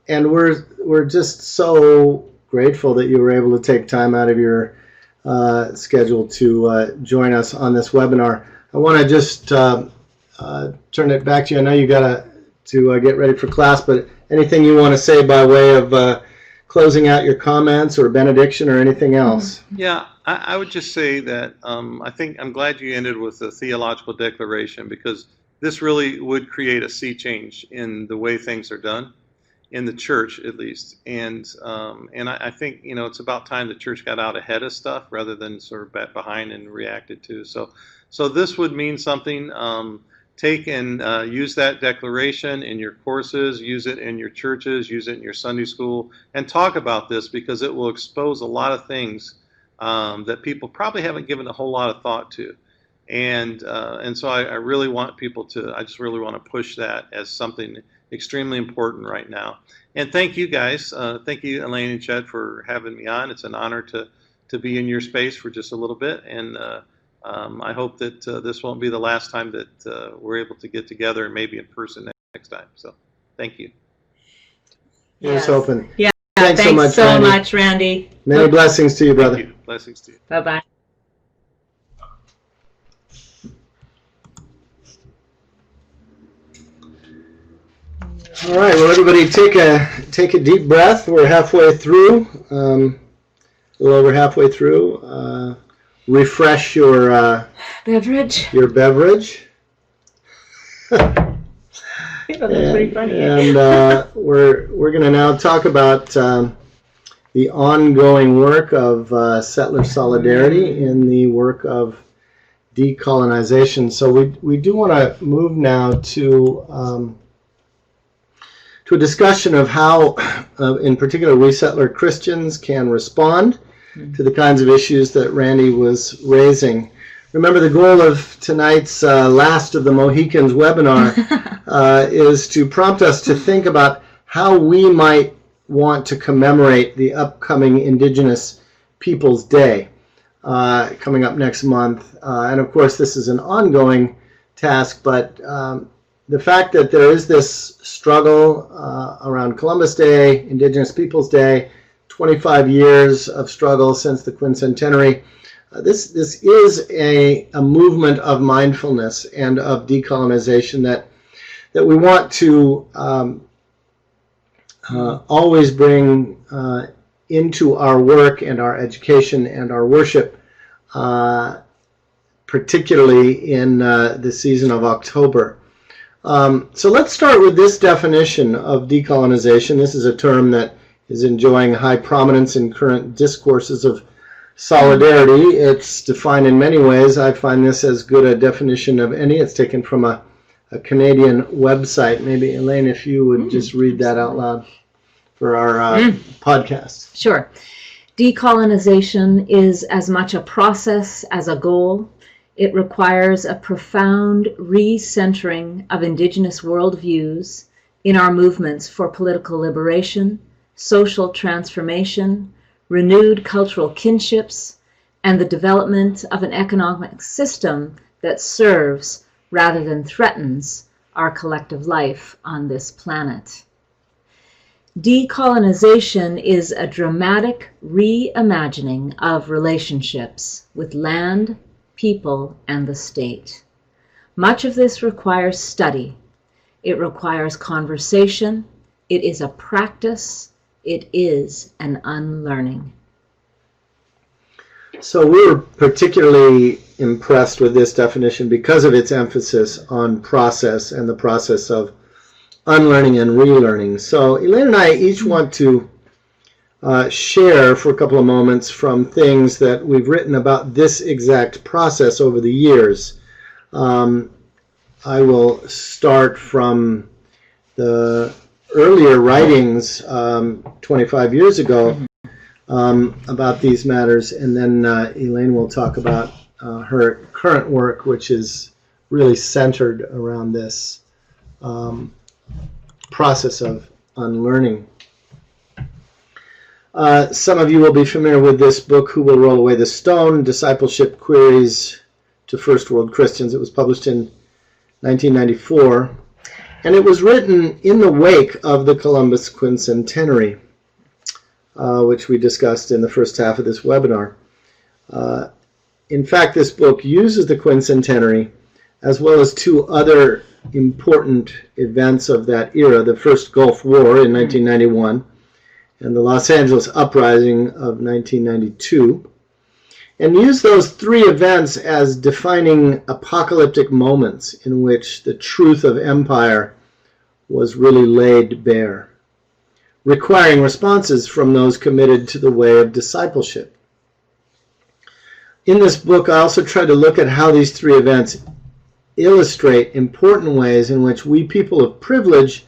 And we're just so grateful that you were able to take time out of your schedule to join us on this webinar. I want to just turn it back to you. I know you got to get ready for class, but anything you want to say by way of closing out your comments or benediction or anything else? Yeah, I would just say that I think I'm glad you ended with the theological declaration, because this really would create a sea change in the way things are done, in the church at least. And I think, you know, it's about time the church got out ahead of stuff rather than sort of back behind and reacted to. So this would mean something. Take and use that declaration in your courses, use it in your churches, use it in your Sunday school, and talk about this, because it will expose a lot of things that people probably haven't given a whole lot of thought to. And so I really want people to, I just really want to push that as something extremely important right now. And thank you guys. Thank you, Elaine and Chet, for having me on. It's an honor to be in your space for just a little bit. And I hope that this won't be the last time that we're able to get together, and maybe in person next time. So thank you. Here's hoping. Yeah. Thanks so much, Randy. Many blessings to you, brother. Thank you. Blessings to you. Bye-bye. All right, well, everybody take a deep breath. We're halfway through, a little over halfway through. Refresh your beverage. Your beverage. That's pretty funny. And we're going to now talk about the ongoing work of settler solidarity in the work of decolonization. So we do want to move now to a discussion of how, in particular, we settler Christians can respond to the kinds of issues that Randy was raising. Remember, the goal of tonight's Last of the Mohicans webinar is to prompt us to think about how we might want to commemorate the upcoming Indigenous Peoples Day coming up next month. And of course, this is an ongoing task, but the fact that there is this struggle around Columbus Day, Indigenous Peoples Day, 25 years of struggle since the Quincentenary. This is a movement of mindfulness and of decolonization that we want to always bring into our work and our education and our worship, particularly in the season of October. So let's start with this definition of decolonization. This is a term that is enjoying high prominence in current discourses of solidarity. It's defined in many ways. I find this as good a definition of any. It's taken from a Canadian website. Maybe, Elaine, if you would just read that out loud for our podcast. Sure. Decolonization is as much a process as a goal. It requires a profound recentering of Indigenous worldviews in our movements for political liberation, social transformation, renewed cultural kinships, and the development of an economic system that serves rather than threatens our collective life on this planet. Decolonization is a dramatic reimagining of relationships with land, people, and the state. Much of this requires study. It requires conversation. It is a practice. It is an unlearning. So we're particularly impressed with this definition because of its emphasis on process and the process of unlearning and relearning. So Elaine and I each want to share for a couple of moments from things that we've written about this exact process over the years. I will start from the earlier writings 25 years ago about these matters, and then Elaine will talk about her current work, which is really centered around this process of unlearning. Some of you will be familiar with this book, Who Will Roll Away the Stone? Discipleship Queries to First World Christians. It was published in 1994. And it was written in the wake of the Columbus Quincentenary, which we discussed in the first half of this webinar. In fact, this book uses the Quincentenary as well as two other important events of that era, the First Gulf War in 1991 and the Los Angeles Uprising of 1992. and use those three events as defining apocalyptic moments in which the truth of empire was really laid bare, requiring responses from those committed to the way of discipleship. In this book, I also try to look at how these three events illustrate important ways in which we people of privilege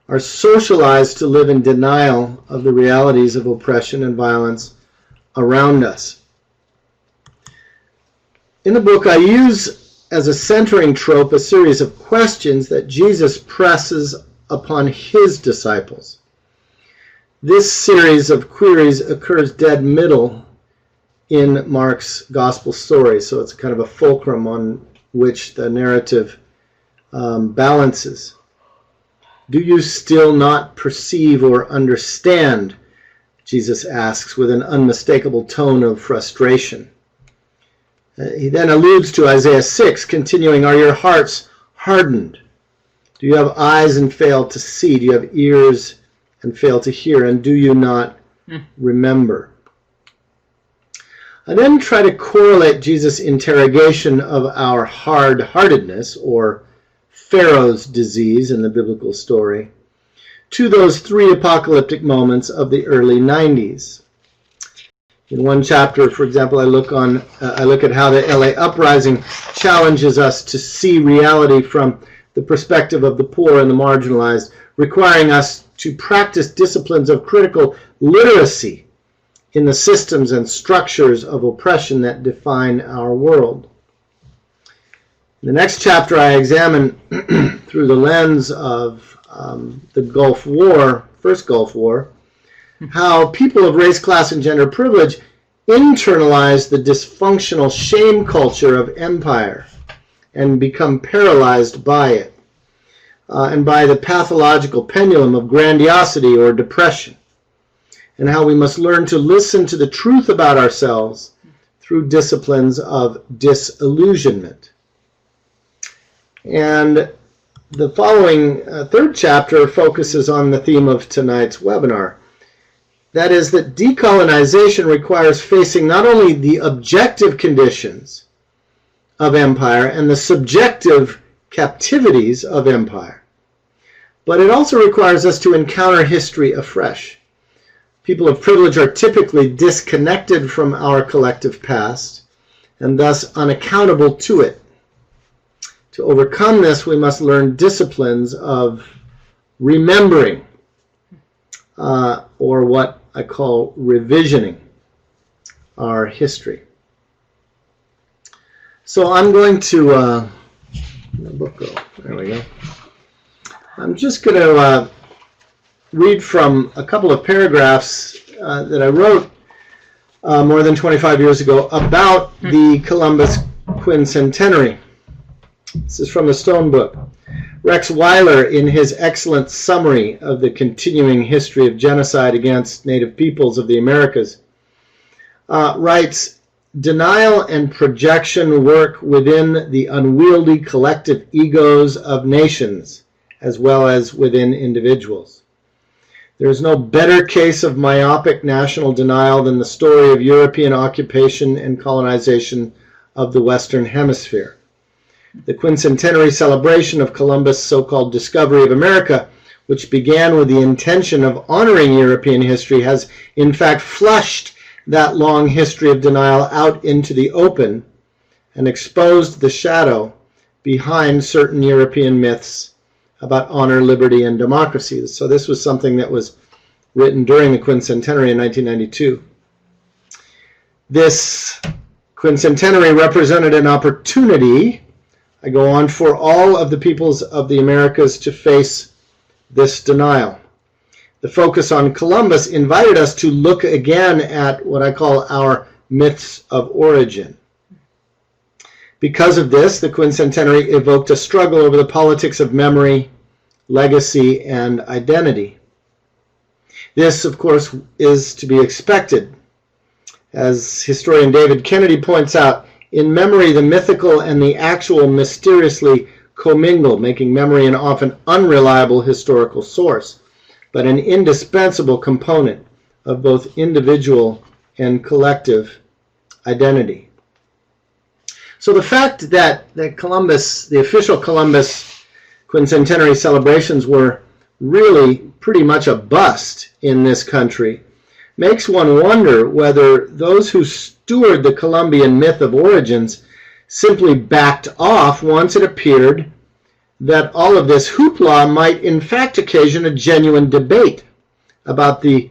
are socialized to live in denial of the realities of oppression and violence around us. In the book, I use as a centering trope a series of questions that Jesus presses upon his disciples. This series of queries occurs dead middle in Mark's gospel story, so it's kind of a fulcrum on which the narrative balances. Do you still not perceive or understand? Jesus asks with an unmistakable tone of frustration. He then alludes to Isaiah 6, continuing, are your hearts hardened? Do you have eyes and fail to see? Do you have ears and fail to hear? And do you not remember? I then try to correlate Jesus' interrogation of our hard-heartedness, or Pharaoh's disease in the biblical story, to those three apocalyptic moments of the early 90s. In one chapter, for example, I look at how the LA uprising challenges us to see reality from the perspective of the poor and the marginalized, requiring us to practice disciplines of critical literacy in the systems and structures of oppression that define our world. In the next chapter, I examine through the lens of the Gulf War, first Gulf War, how people of race, class, and gender privilege internalize the dysfunctional shame culture of empire and become paralyzed by it, and by the pathological pendulum of grandiosity or depression, and how we must learn to listen to the truth about ourselves through disciplines of disillusionment. And the following third chapter focuses on the theme of tonight's webinar. That is that decolonization requires facing not only the objective conditions of empire and the subjective captivities of empire, but it also requires us to encounter history afresh. People of privilege are typically disconnected from our collective past and thus unaccountable to it. To overcome this, we must learn disciplines of remembering, or what I call revisioning our history. So I'm going to, where'd the book go? There we go. I'm just going to read from a couple of paragraphs that I wrote more than 25 years ago about the Columbus Quincentenary. This is from the Stone Book. Rex Weiler, in his excellent summary of the continuing history of genocide against Native peoples of the Americas, writes, denial and projection work within the unwieldy collective egos of nations, as well as within individuals. There is no better case of myopic national denial than the story of European occupation and colonization of the Western Hemisphere. The Quincentenary celebration of Columbus' so-called discovery of America, which began with the intention of honoring European history, has in fact flushed that long history of denial out into the open and exposed the shadow behind certain European myths about honor, liberty, and democracy. So this was something that was written during the Quincentenary in 1992. This Quincentenary represented an opportunity, I go on, for all of the peoples of the Americas to face this denial. The focus on Columbus invited us to look again at what I call our myths of origin. Because of this, the Quincentenary evoked a struggle over the politics of memory, legacy, and identity. This, of course, is to be expected. As historian David Kennedy points out, in memory, the mythical and the actual mysteriously commingle, making memory an often unreliable historical source, but an indispensable component of both individual and collective identity. So the fact that the official Columbus Quincentenary celebrations were really pretty much a bust in this country makes one wonder whether those who steward the Columbian myth of origins simply backed off once it appeared that all of this hoopla might in fact occasion a genuine debate about the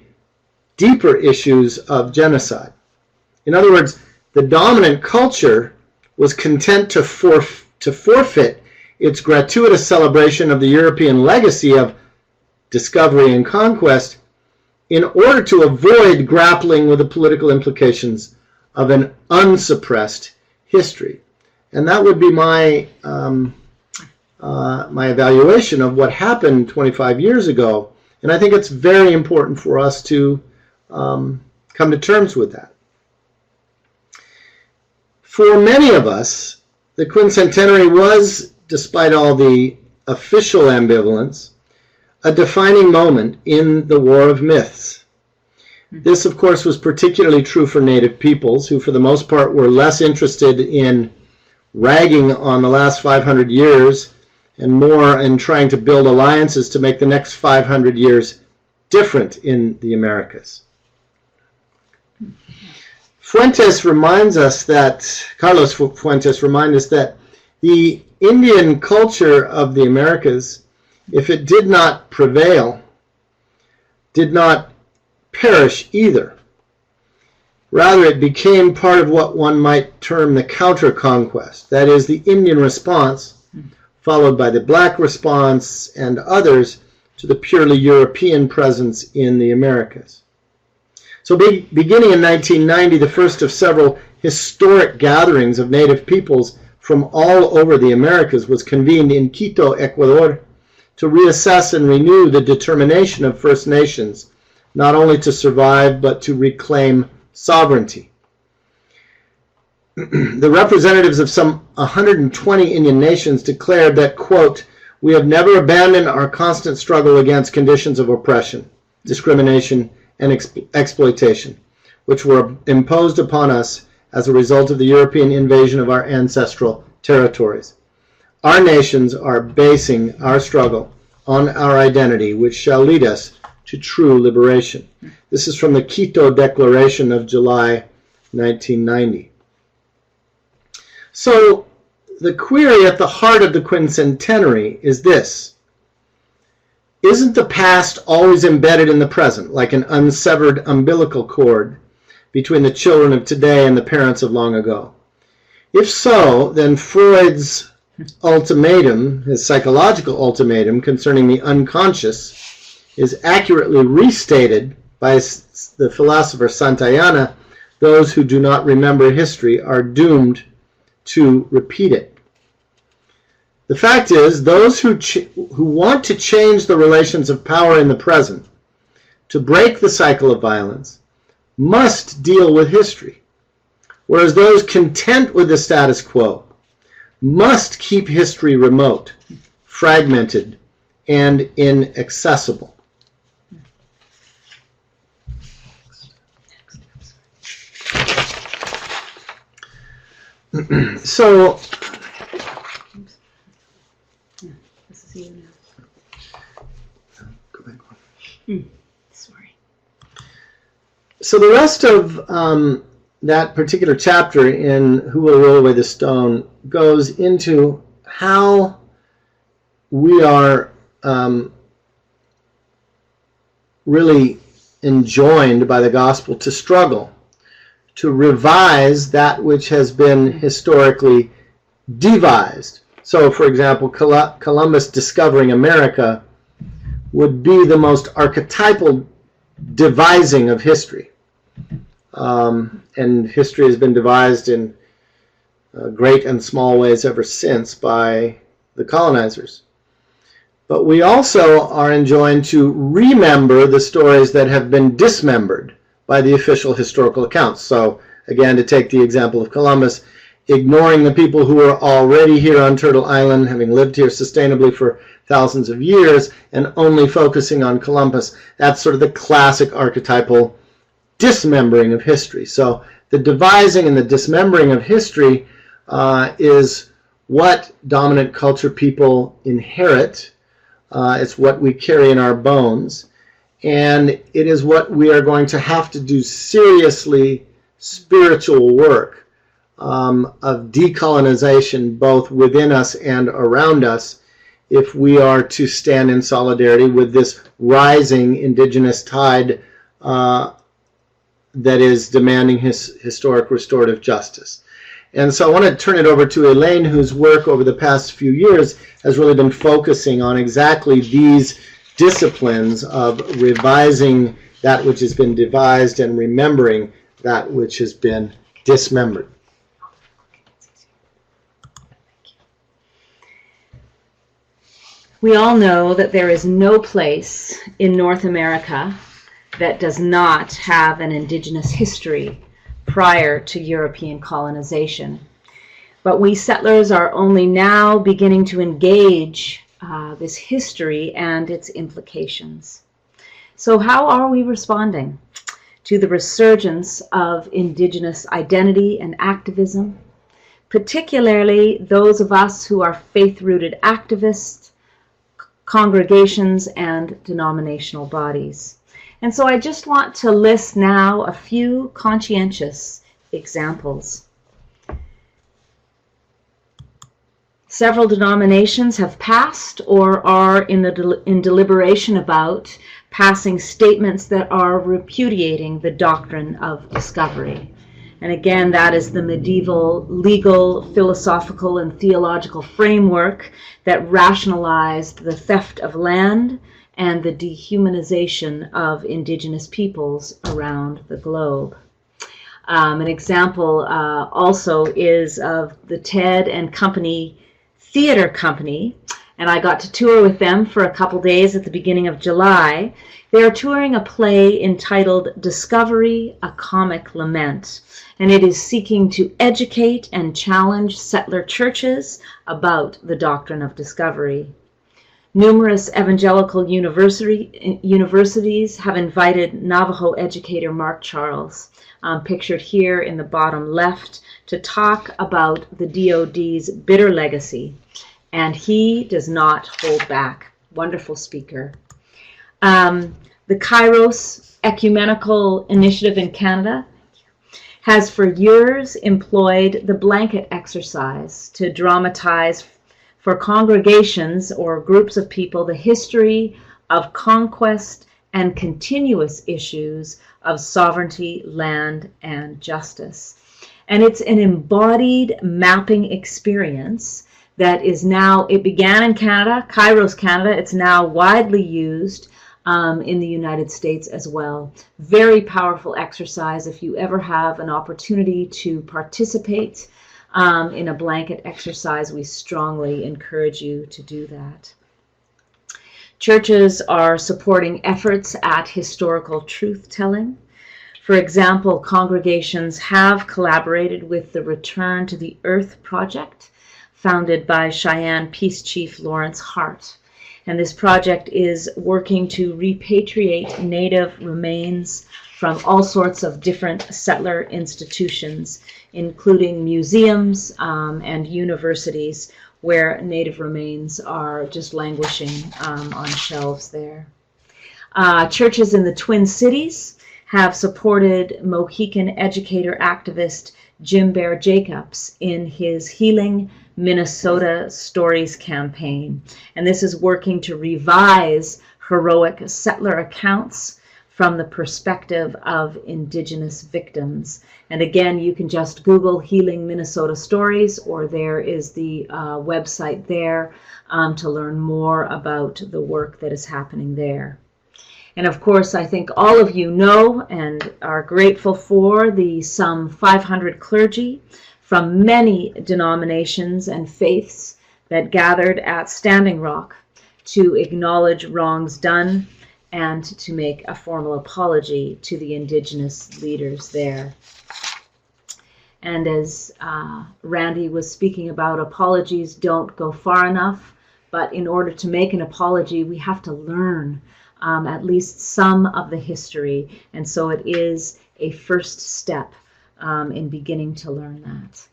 deeper issues of genocide. In other words, the dominant culture was content to forfeit its gratuitous celebration of the European legacy of discovery and conquest in order to avoid grappling with the political implications of an unsuppressed history. And that would be my evaluation of what happened 25 years ago. And I think it's very important for us to come to terms with that. For many of us, the Quincentenary was, despite all the official ambivalence, a defining moment in the War of Myths. This, of course, was particularly true for Native peoples, who for the most part were less interested in ragging on the last 500 years and more in trying to build alliances to make the next 500 years different in the Americas. Carlos Fuentes reminds us that the Indian culture of the Americas, if it did not prevail, did not perish either. Rather, it became part of what one might term the counter-conquest, that is, the Indian response, followed by the black response and others to the purely European presence in the Americas. So beginning in 1990, the first of several historic gatherings of Native peoples from all over the Americas was convened in Quito, Ecuador, to reassess and renew the determination of First Nations, not only to survive, but to reclaim sovereignty. The representatives of some 120 Indian nations declared that, quote, "We have never abandoned our constant struggle against conditions of oppression, discrimination, and exploitation, which were imposed upon us as a result of the European invasion of our ancestral territories. Our nations are basing our struggle on our identity, which shall lead us to true liberation." This is from the Quito Declaration of July 1990. So the query at the heart of the Quincentenary is this: isn't the past always embedded in the present, like an unsevered umbilical cord between the children of today and the parents of long ago? If so, then Freud's ultimatum, his psychological ultimatum concerning the unconscious, is accurately restated by the philosopher Santayana: those who do not remember history are doomed to repeat it. The fact is, those who want to change the relations of power in the present, to break the cycle of violence, must deal with history, whereas those content with the status quo must keep history remote, fragmented, and inaccessible. So, This is you now. go back one. Sorry. So the rest of that particular chapter in Who Will Roll Away the Stone goes into how we are really enjoined by the gospel to struggle, to revise that which has been historically devised. So, for example, Columbus discovering America would be the most archetypal devising of history. And history has been devised in great and small ways ever since by the colonizers. But we also are enjoined to remember the stories that have been dismembered by the official historical accounts. So, again, to take the example of Columbus, ignoring the people who are already here on Turtle Island, having lived here sustainably for thousands of years, and only focusing on Columbus. That's sort of the classic archetypal dismembering of history. So the devising and the dismembering of history is what dominant culture people inherit. It's what we carry in our bones. And it is what we are going to have to do seriously spiritual work of decolonization, both within us and around us, if we are to stand in solidarity with this rising indigenous tide that is demanding historic restorative justice. And so I want to turn it over to Elaine, whose work over the past few years has really been focusing on exactly these disciplines of revising that which has been devised and remembering that which has been dismembered. We all know that there is no place in North America that does not have an indigenous history prior to European colonization. But we settlers are only now beginning to engage this history and its implications. So how are we responding to the resurgence of indigenous identity and activism, particularly those of us who are faith-rooted activists, congregations, and denominational bodies? And so I just want to list now a few conscientious examples. Several denominations have passed or are in deliberation about passing statements that are repudiating the doctrine of discovery. And again, that is the medieval legal, philosophical, and theological framework that rationalized the theft of land and the dehumanization of indigenous peoples around the globe. An example also is of the Ted and Company Theater Company, and I got to tour with them for a couple days at the beginning of July. They are touring a play entitled Discovery, a Comic Lament, and it is seeking to educate and challenge settler churches about the doctrine of discovery. Numerous evangelical universities have invited Navajo educator Mark Charles, pictured here in the bottom left, to talk about the DoD's bitter legacy. And he does not hold back. Wonderful speaker. The Kairos Ecumenical Initiative in Canada has for years employed the blanket exercise to dramatize for congregations or groups of people the history of conquest and continuous issues of sovereignty, land, and justice. And it's an embodied mapping experience that is now, it began in Canada, Kairos Canada, it's now widely used in the United States as well. Very powerful exercise. If you ever have an opportunity to participate in a blanket exercise, we strongly encourage you to do that. Churches are supporting efforts at historical truth-telling. For example, congregations have collaborated with the Return to the Earth Project, founded by Cheyenne Peace Chief Lawrence Hart. And this project is working to repatriate Native remains from all sorts of different settler institutions, including museums and universities where Native remains are just languishing on shelves there. Churches in the Twin Cities have supported Mohican educator activist Jim Bear Jacobs in his Healing Minnesota Stories campaign. And this is working to revise heroic settler accounts from the perspective of Indigenous victims. And again, you can just Google Healing Minnesota Stories, or there is the website there to learn more about the work that is happening there. And of course, I think all of you know and are grateful for the some 500 clergy from many denominations and faiths that gathered at Standing Rock to acknowledge wrongs done and to make a formal apology to the Indigenous leaders there. And as Randy was speaking about, apologies don't go far enough, but in order to make an apology, we have to learn at least some of the history, and so it is a first step in beginning to learn that.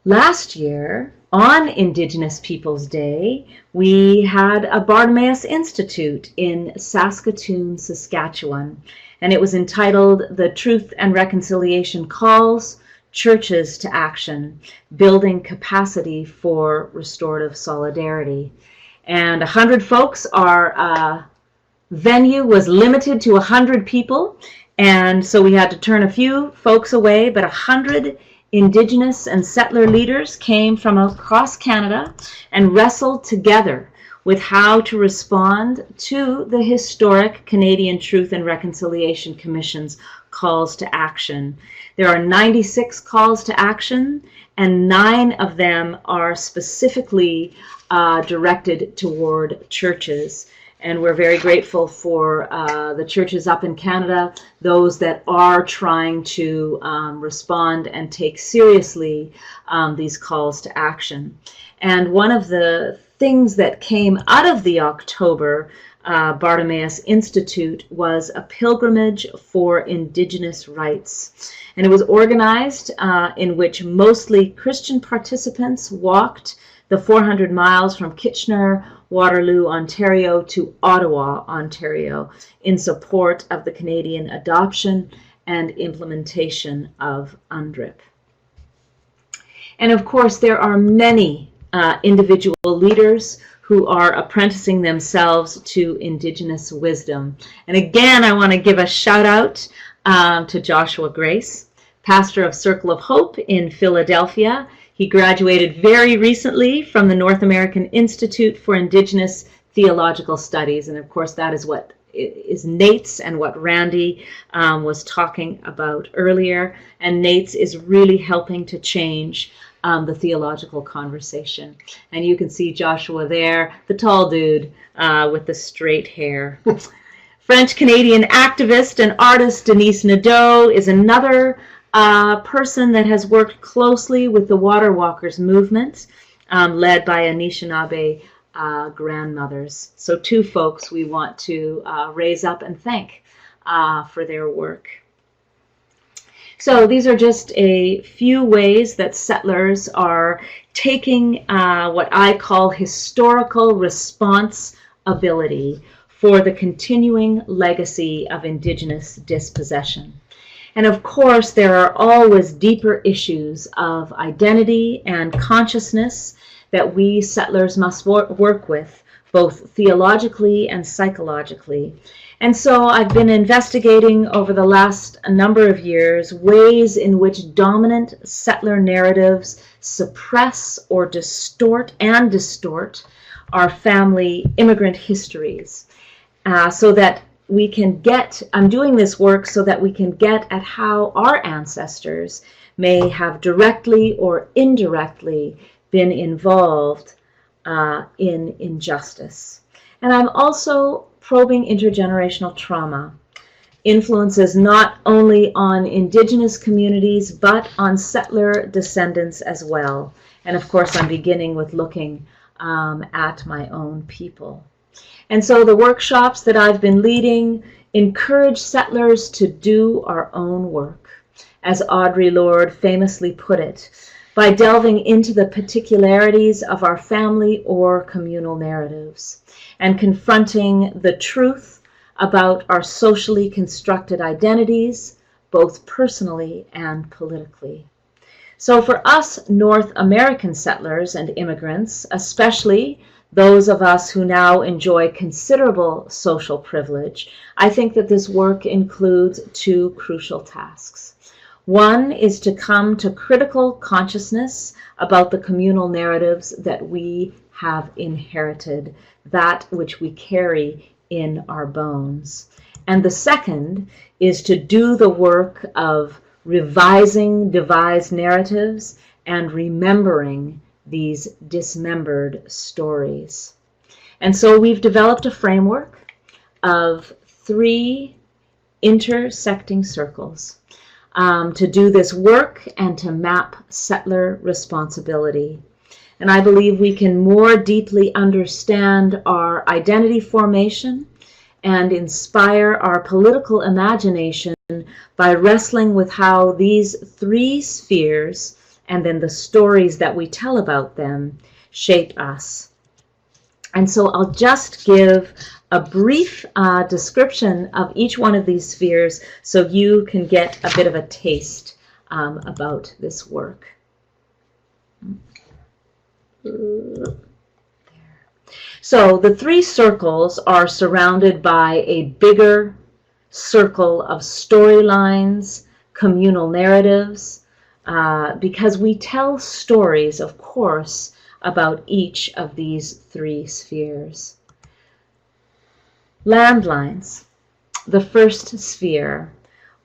Last year, on Indigenous Peoples Day, we had a Bartimaeus Institute in Saskatoon, Saskatchewan, and it was entitled "The Truth and Reconciliation Calls Churches to Action, Building Capacity for Restorative Solidarity." And 100 folks. Our venue was limited to 100 people, and so we had to turn a few folks away, but 100 Indigenous and settler leaders came from across Canada and wrestled together with how to respond to the historic Canadian Truth and Reconciliation Commission's calls to action. There are 96 calls to action, and 9 of them are specifically directed toward churches. And we're very grateful for the churches up in Canada, those that are trying to respond and take seriously these calls to action. And one of the things that came out of the October Bartimaeus Institute was a pilgrimage for Indigenous rights. And it was organized in which mostly Christian participants walked the 400 miles from Kitchener, Waterloo, Ontario to Ottawa, Ontario, in support of the Canadian adoption and implementation of UNDRIP. And of course, there are many individual leaders who are apprenticing themselves to Indigenous wisdom. And again, I want to give a shout out to Joshua Grace, pastor of Circle of Hope in Philadelphia. He graduated very recently from the North American Institute for Indigenous Theological Studies. And of course, that is what is NAITS and what Randy was talking about earlier. And NAITS is really helping to change the theological conversation. And you can see Joshua there, the tall dude with the straight hair. French-Canadian activist and artist Denise Nadeau is another person that has worked closely with the Water Walkers movement, led by Anishinaabe grandmothers. So 2 folks we want to raise up and thank for their work. So these are just a few ways that settlers are taking what I call historical responsibility for the continuing legacy of Indigenous dispossession. And of course, there are always deeper issues of identity and consciousness that we settlers must work with, both theologically and psychologically. And so I've been investigating over the last number of years ways in which dominant settler narratives suppress or distort our family immigrant histories, so that we can I'm doing this work so that we can get at how our ancestors may have directly or indirectly been involved in injustice. And I'm also probing intergenerational trauma, influences not only on Indigenous communities, but on settler descendants as well. And of course, I'm beginning with looking at my own people. And so the workshops that I've been leading encourage settlers to do our own work, as Audre Lorde famously put it, by delving into the particularities of our family or communal narratives and confronting the truth about our socially constructed identities, both personally and politically. So for us North American settlers and immigrants, especially those of us who now enjoy considerable social privilege, I think that this work includes 2 crucial tasks. One is to come to critical consciousness about the communal narratives that we have inherited, that which we carry in our bones. And the second is to do the work of revising devised narratives and remembering these dismembered stories. And so we've developed a framework of 3 intersecting circles to do this work and to map settler responsibility. And I believe we can more deeply understand our identity formation and inspire our political imagination by wrestling with how these three spheres and then the stories that we tell about them shape us. And so I'll just give a brief description of each one of these spheres so you can get a bit of a taste about this work. So the three circles are surrounded by a bigger circle of storylines, communal narratives, because we tell stories, of course, about each of these three spheres. Landlines, the first sphere,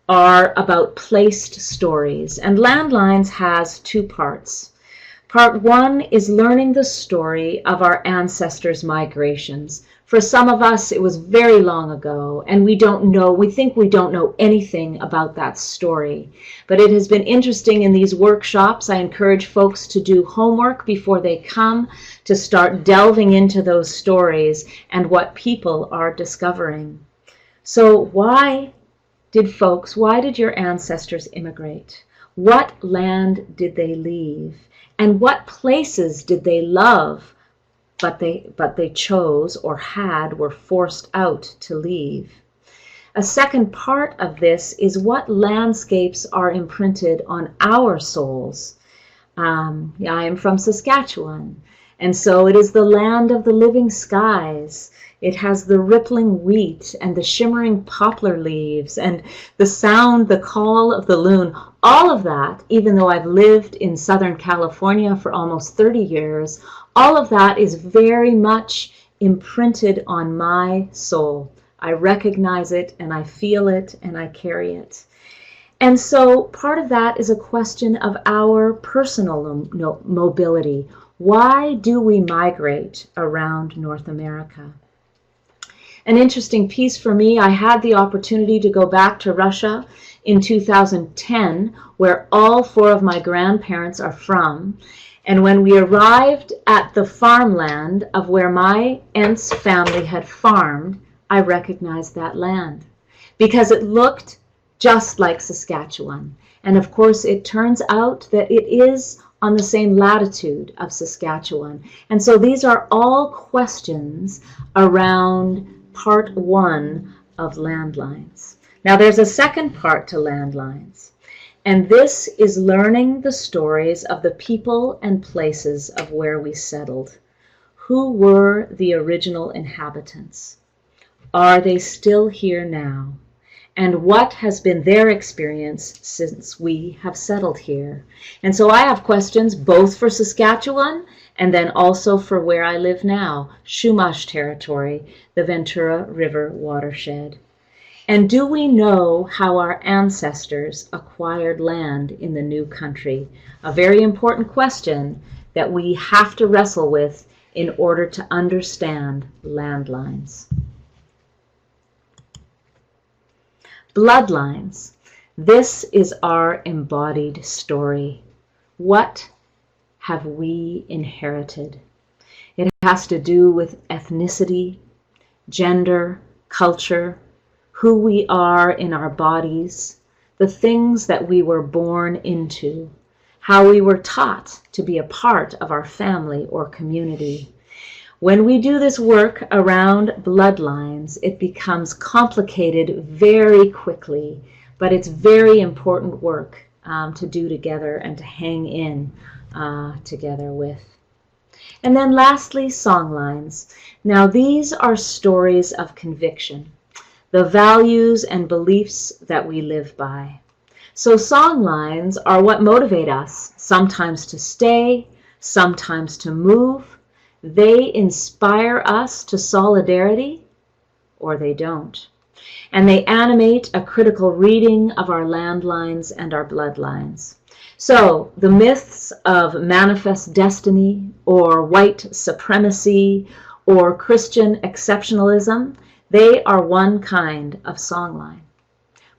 are about placed stories, and landlines has two parts. Part one is learning the story of our ancestors' migrations. For some of us, it was very long ago, and we think we don't know anything about that story. But it has been interesting in these workshops. I encourage folks to do homework before they come, to start delving into those stories and what people are discovering. So why did your ancestors immigrate? What land did they leave? And what places did they love, but they chose or were forced out to leave? A second part of this is what landscapes are imprinted on our souls. I am from Saskatchewan, and so it is the land of the living skies. It has the rippling wheat and the shimmering poplar leaves and the sound, the call of the loon. All of that, even though I've lived in Southern California for almost 30 years, all of that is very much imprinted on my soul. I recognize it and I feel it and I carry it. And so part of that is a question of our personal mobility. Why do we migrate around North America? An interesting piece for me, I had the opportunity to go back to Russia in 2010, where all four of my grandparents are from. And when we arrived at the farmland of where my aunt's family had farmed, I recognized that land because it looked just like Saskatchewan. And of course, it turns out that it is on the same latitude of Saskatchewan. And so these are all questions around part one of landlines. Now there's a second part to landlines, and this is learning the stories of the people and places of where we settled. Who were the original inhabitants? Are they still here now? And what has been their experience since we have settled here? And so I have questions both for Saskatchewan and then also for where I live now, Chumash territory, the Ventura River watershed. And do we know how our ancestors acquired land in the new country? A very important question that we have to wrestle with in order to understand landlines. Bloodlines. This is our embodied story. What have we inherited? It has to do with ethnicity, gender, culture, who we are in our bodies, the things that we were born into, how we were taught to be a part of our family or community. When we do this work around bloodlines, it becomes complicated very quickly, but it's very important work to do together and to hang in together with. And then lastly, songlines. Now these are stories of conviction, the values and beliefs that we live by. So songlines are what motivate us, sometimes to stay, sometimes to move. They inspire us to solidarity, or they don't. And they animate a critical reading of our landlines and our bloodlines. So the myths of manifest destiny, or white supremacy, or Christian exceptionalism, they are one kind of songline.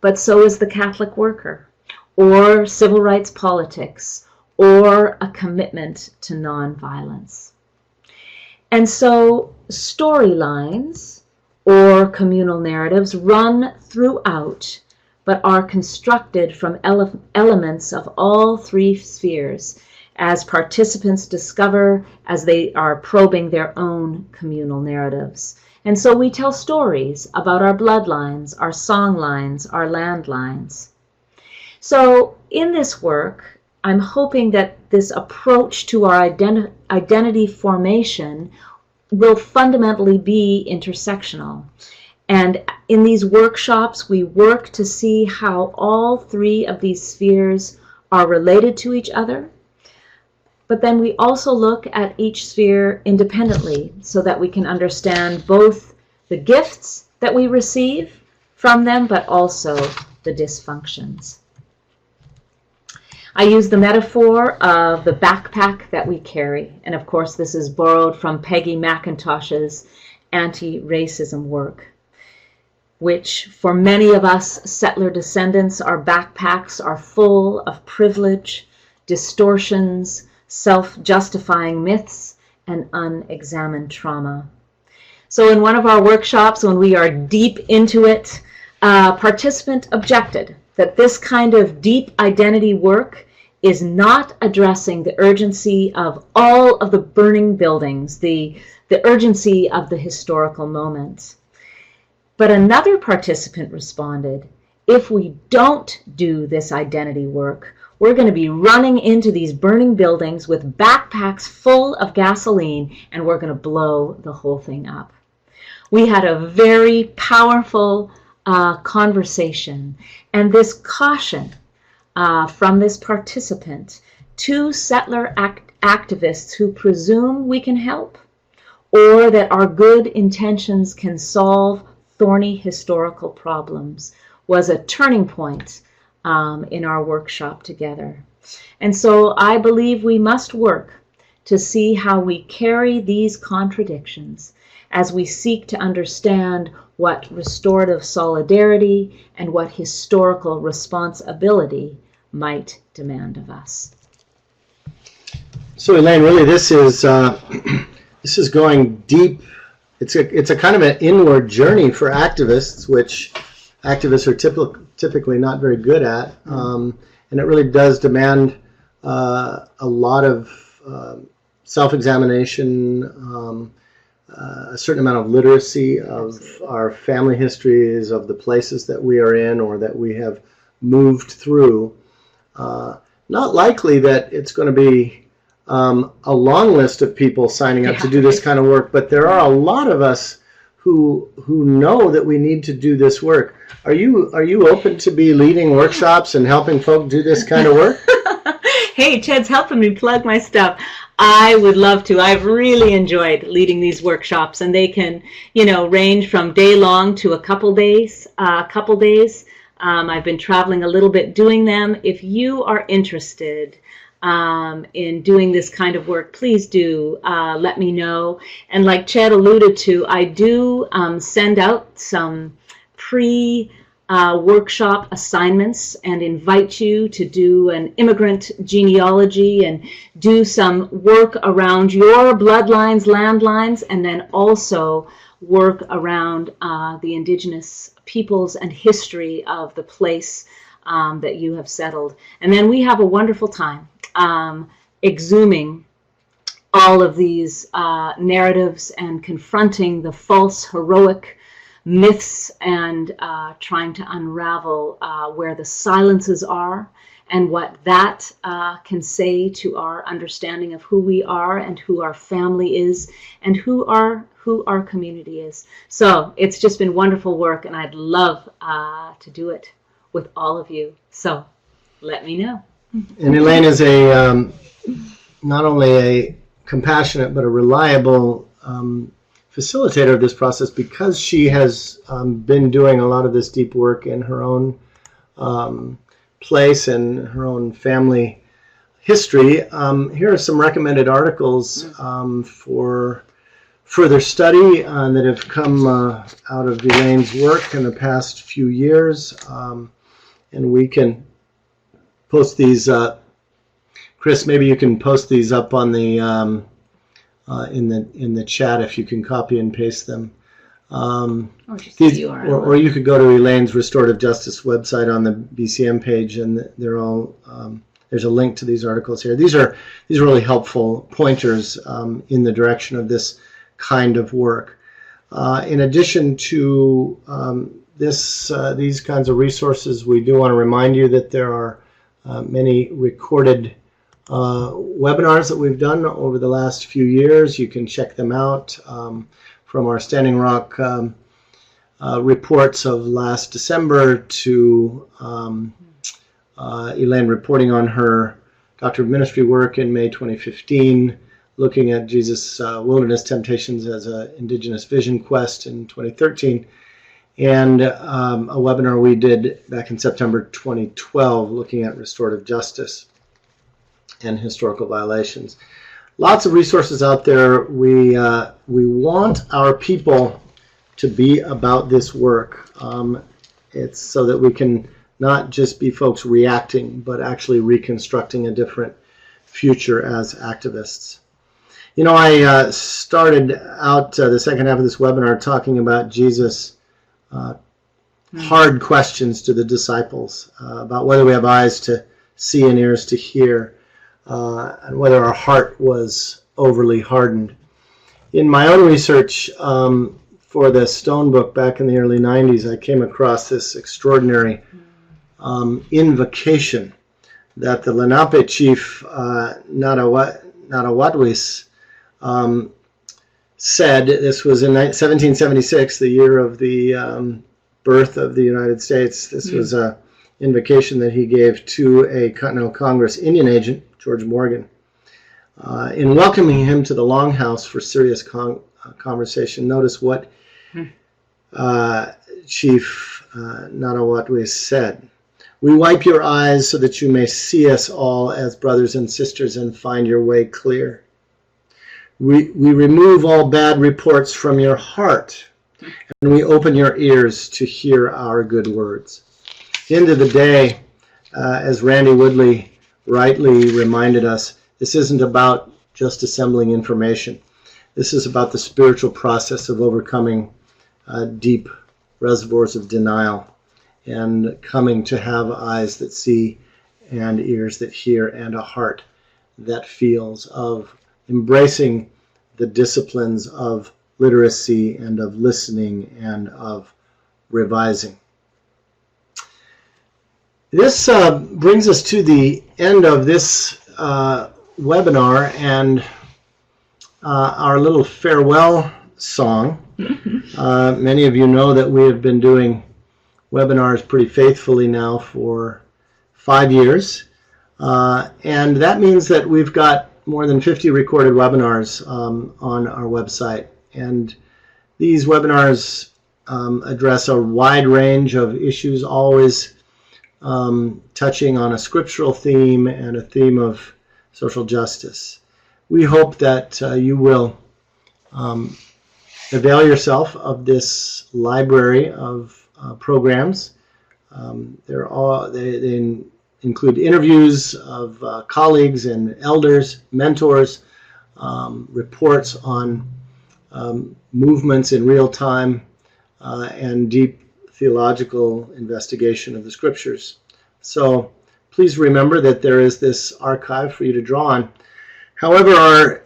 But so is the Catholic worker, or civil rights politics, or a commitment to nonviolence. And so storylines or communal narratives run throughout, but are constructed from elements of all three spheres, as participants discover as they are probing their own communal narratives. And so we tell stories about our bloodlines, our song lines, our landlines. So in this work, I'm hoping that this approach to our identity formation will fundamentally be intersectional. And in these workshops, we work to see how all three of these spheres are related to each other. But then we also look at each sphere independently so that we can understand both the gifts that we receive from them, but also the dysfunctions. I use the metaphor of the backpack that we carry. And of course, this is borrowed from Peggy McIntosh's anti-racism work, which for many of us settler descendants, our backpacks are full of privilege, distortions, self-justifying myths, and unexamined trauma. So in one of our workshops, when we are deep into it, a participant objected that this kind of deep identity work is not addressing the urgency of all of the burning buildings, the urgency of the historical moments. But another participant responded, if we don't do this identity work, we're going to be running into these burning buildings with backpacks full of gasoline, and we're going to blow the whole thing up. We had a very powerful conversation, and this caution from this participant to settler activists who presume we can help or that our good intentions can solve thorny historical problems was a turning point in our workshop together. And so I believe we must work to see how we carry these contradictions as we seek to understand what restorative solidarity and what historical responsibility might demand of us. So Elaine, really this is going deep. It's a kind of an inward journey for activists, which activists are typically not very good at, and it really does demand a lot of self-examination, a certain amount of literacy of our family histories, of the places that we are in or that we have moved through. Not likely that it's going to be a long list of people signing up to do this kind of work, but there are a lot of us who know that we need to do this work. Are you open to be leading workshops and helping folk do this kind of work? Hey, Ted's helping me plug my stuff. I would love to. I've really enjoyed leading these workshops, and they can, range from day long to a couple days. I've been traveling a little bit doing them. If you are interested in doing this kind of work, please do let me know. And like Chad alluded to, I do send out some workshop assignments and invite you to do an immigrant genealogy and do some work around your bloodlines, landlines, and then also work around the indigenous peoples and history of the place that you have settled. And then we have a wonderful time exhuming all of these narratives and confronting the false heroic myths and trying to unravel where the silences are and what that can say to our understanding of who we are and who our family is and who our community is. So it's just been wonderful work, and I'd love to do it with all of you. So let me know. And Elaine is not only a compassionate but a reliable facilitator of this process because she has been doing a lot of this deep work in her own place and her own family history. Here are some recommended articles for further study that have come out of Elaine's work in the past few years, and we can post these. Chris, maybe you can post these up on the in the chat if you can copy and paste them. Or just the URL. Or you could go to Elaine's Restorative Justice website on the BCM page, and they're all there's a link to these articles here. These are really helpful pointers in the direction of this kind of work. In addition to these kinds of resources, we do want to remind you that there are many recorded webinars that we've done over the last few years. You can check them out from our Standing Rock reports of last December to Elaine reporting on her Doctor of Ministry work in May 2015, looking at Jesus' wilderness temptations as an indigenous vision quest in 2013, and a webinar we did back in September 2012 looking at restorative justice and historical violations. Lots of resources out there. We want our people to be about this work. It's so that we can not just be folks reacting, but actually reconstructing a different future as activists. You know, I started out the second half of this webinar talking about Jesus' hard questions to the disciples about whether we have eyes to see and ears to hear, and whether our heart was overly hardened. In my own research for the Stone book back in the early 90s, I came across this extraordinary invocation that the Lenape chief Natawatwis said. This was in 1776, the year of the birth of the United States. This was an invocation that he gave to a Continental Congress Indian agent, George Morgan, in welcoming him to the Longhouse for serious conversation. Notice what Chief Natawatwis said. "We wipe your eyes so that you may see us all as brothers and sisters and find your way clear. We remove all bad reports from your heart, and we open your ears to hear our good words." At the end of the day, as Randy Woodley rightly reminded us, this isn't about just assembling information. This is about the spiritual process of overcoming deep reservoirs of denial and coming to have eyes that see and ears that hear and a heart that feels, of embracing the disciplines of literacy and of listening and of revising. This brings us to the end of this webinar and our little farewell song. Many of you know that we have been doing webinars pretty faithfully now for 5 years, and that means that we've got more than 50 recorded webinars on our website, and these webinars address a wide range of issues, always touching on a scriptural theme and a theme of social justice. We hope that you will avail yourself of this library of programs. They include interviews of colleagues and elders, mentors, reports on movements in real time, and deep theological investigation of the scriptures. So please remember that there is this archive for you to draw on. However, our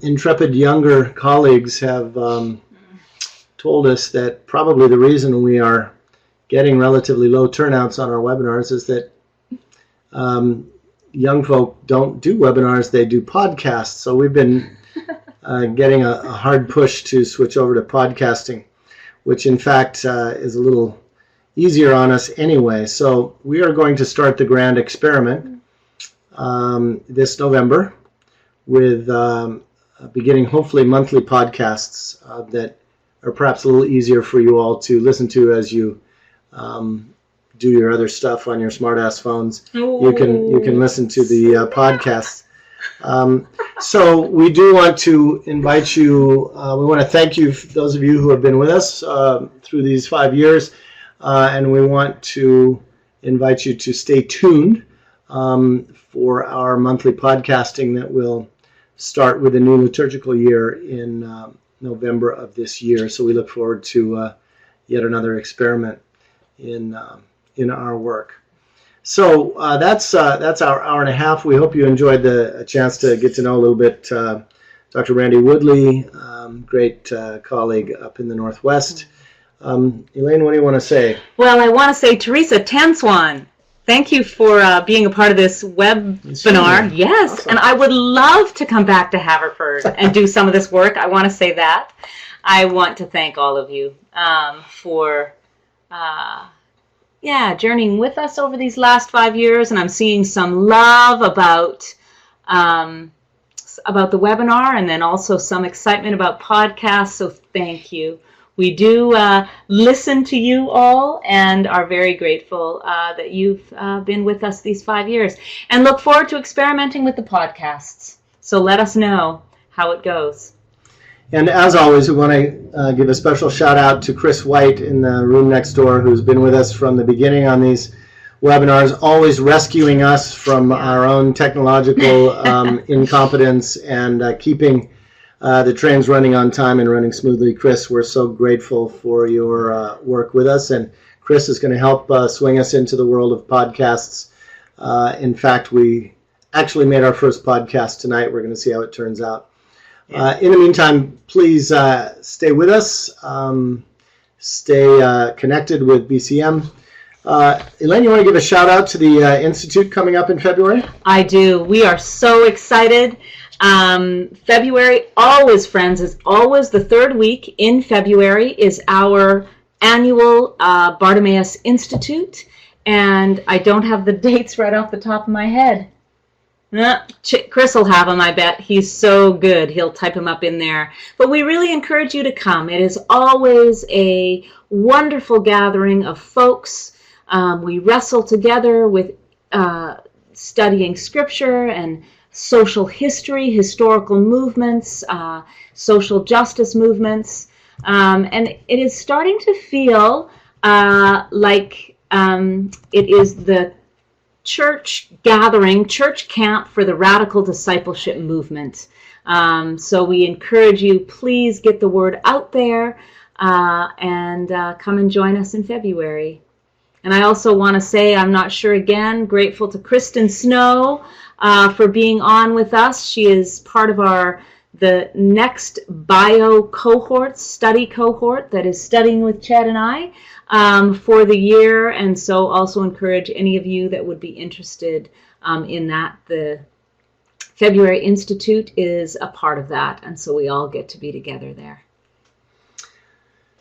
intrepid younger colleagues have told us that probably the reason we are getting relatively low turnouts on our webinars is that young folk don't do webinars, they do podcasts. So we've been getting a hard push to switch over to podcasting, which in fact is a little easier on us anyway. So we are going to start the grand experiment this November with beginning hopefully monthly podcasts that are perhaps a little easier for you all to listen to as you do your other stuff on your smartass phones. You can listen to the podcasts. So we do want to invite you. We want to thank you, those of you who have been with us through these 5 years, and we want to invite you to stay tuned for our monthly podcasting that will start with the new liturgical year in November of this year. So we look forward to yet another experiment in our work. So that's our hour and a half. We hope you enjoyed a chance to get to know a little bit Dr. Randy Woodley, great colleague up in the Northwest. Elaine, what do you want to say? Well, I want to say, Teresa Tanswan, thank you for being a part of this webinar. Yes, awesome. And I would love to come back to Haverford and do some of this work. I want to say that. I want to thank all of you for journeying with us over these last 5 years, and I'm seeing some love about the webinar, and then also some excitement about podcasts, so thank you. We do listen to you all and are very grateful that you've been with us these 5 years, and look forward to experimenting with the podcasts. So let us know how it goes. And as always, we want to give a special shout out to Chris White in the room next door, who's been with us from the beginning on these webinars, always rescuing us from our own technological incompetence and keeping the trains running on time and running smoothly. Chris, we're so grateful for your work with us, and Chris is going to help swing us into the world of podcasts. In fact, we actually made our first podcast tonight. We're going to see how it turns out. In the meantime, please stay with us, stay connected with BCM. Elaine, you want to give a shout out to the Institute coming up in February? I do. We are so excited. February, always, friends, is always the third week in February is our annual Bartimaeus Institute, and I don't have the dates right off the top of my head. Chris will have them, I bet. He's so good. He'll type them up in there. But we really encourage you to come. It is always a wonderful gathering of folks. We wrestle together with studying scripture and social history, historical movements, social justice movements. And it is starting to feel like it is the church gathering, church camp for the radical discipleship movement. So we encourage you, please get the word out there and come and join us in February. And I also want to say, I'm not sure again, grateful to Kristen Snow for being on with us. She is part of the next bio cohort, study cohort that is studying with Chad and I for the year, and so also encourage any of you that would be interested in that. The February Institute is a part of that, and so we all get to be together there.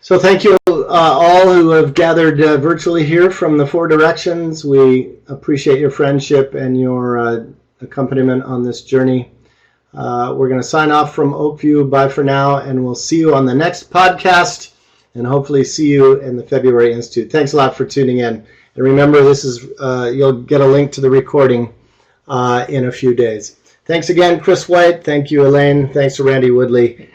So thank you all who have gathered virtually here from the four directions. We appreciate your friendship and your accompaniment on this journey. We're going to sign off from Oakview. Bye for now, and we'll see you on the next podcast, and hopefully see you in the February Institute. Thanks a lot for tuning in. And remember, this is you'll get a link to the recording in a few days. Thanks again, Chris White. Thank you, Elaine. Thanks to Randy Woodley.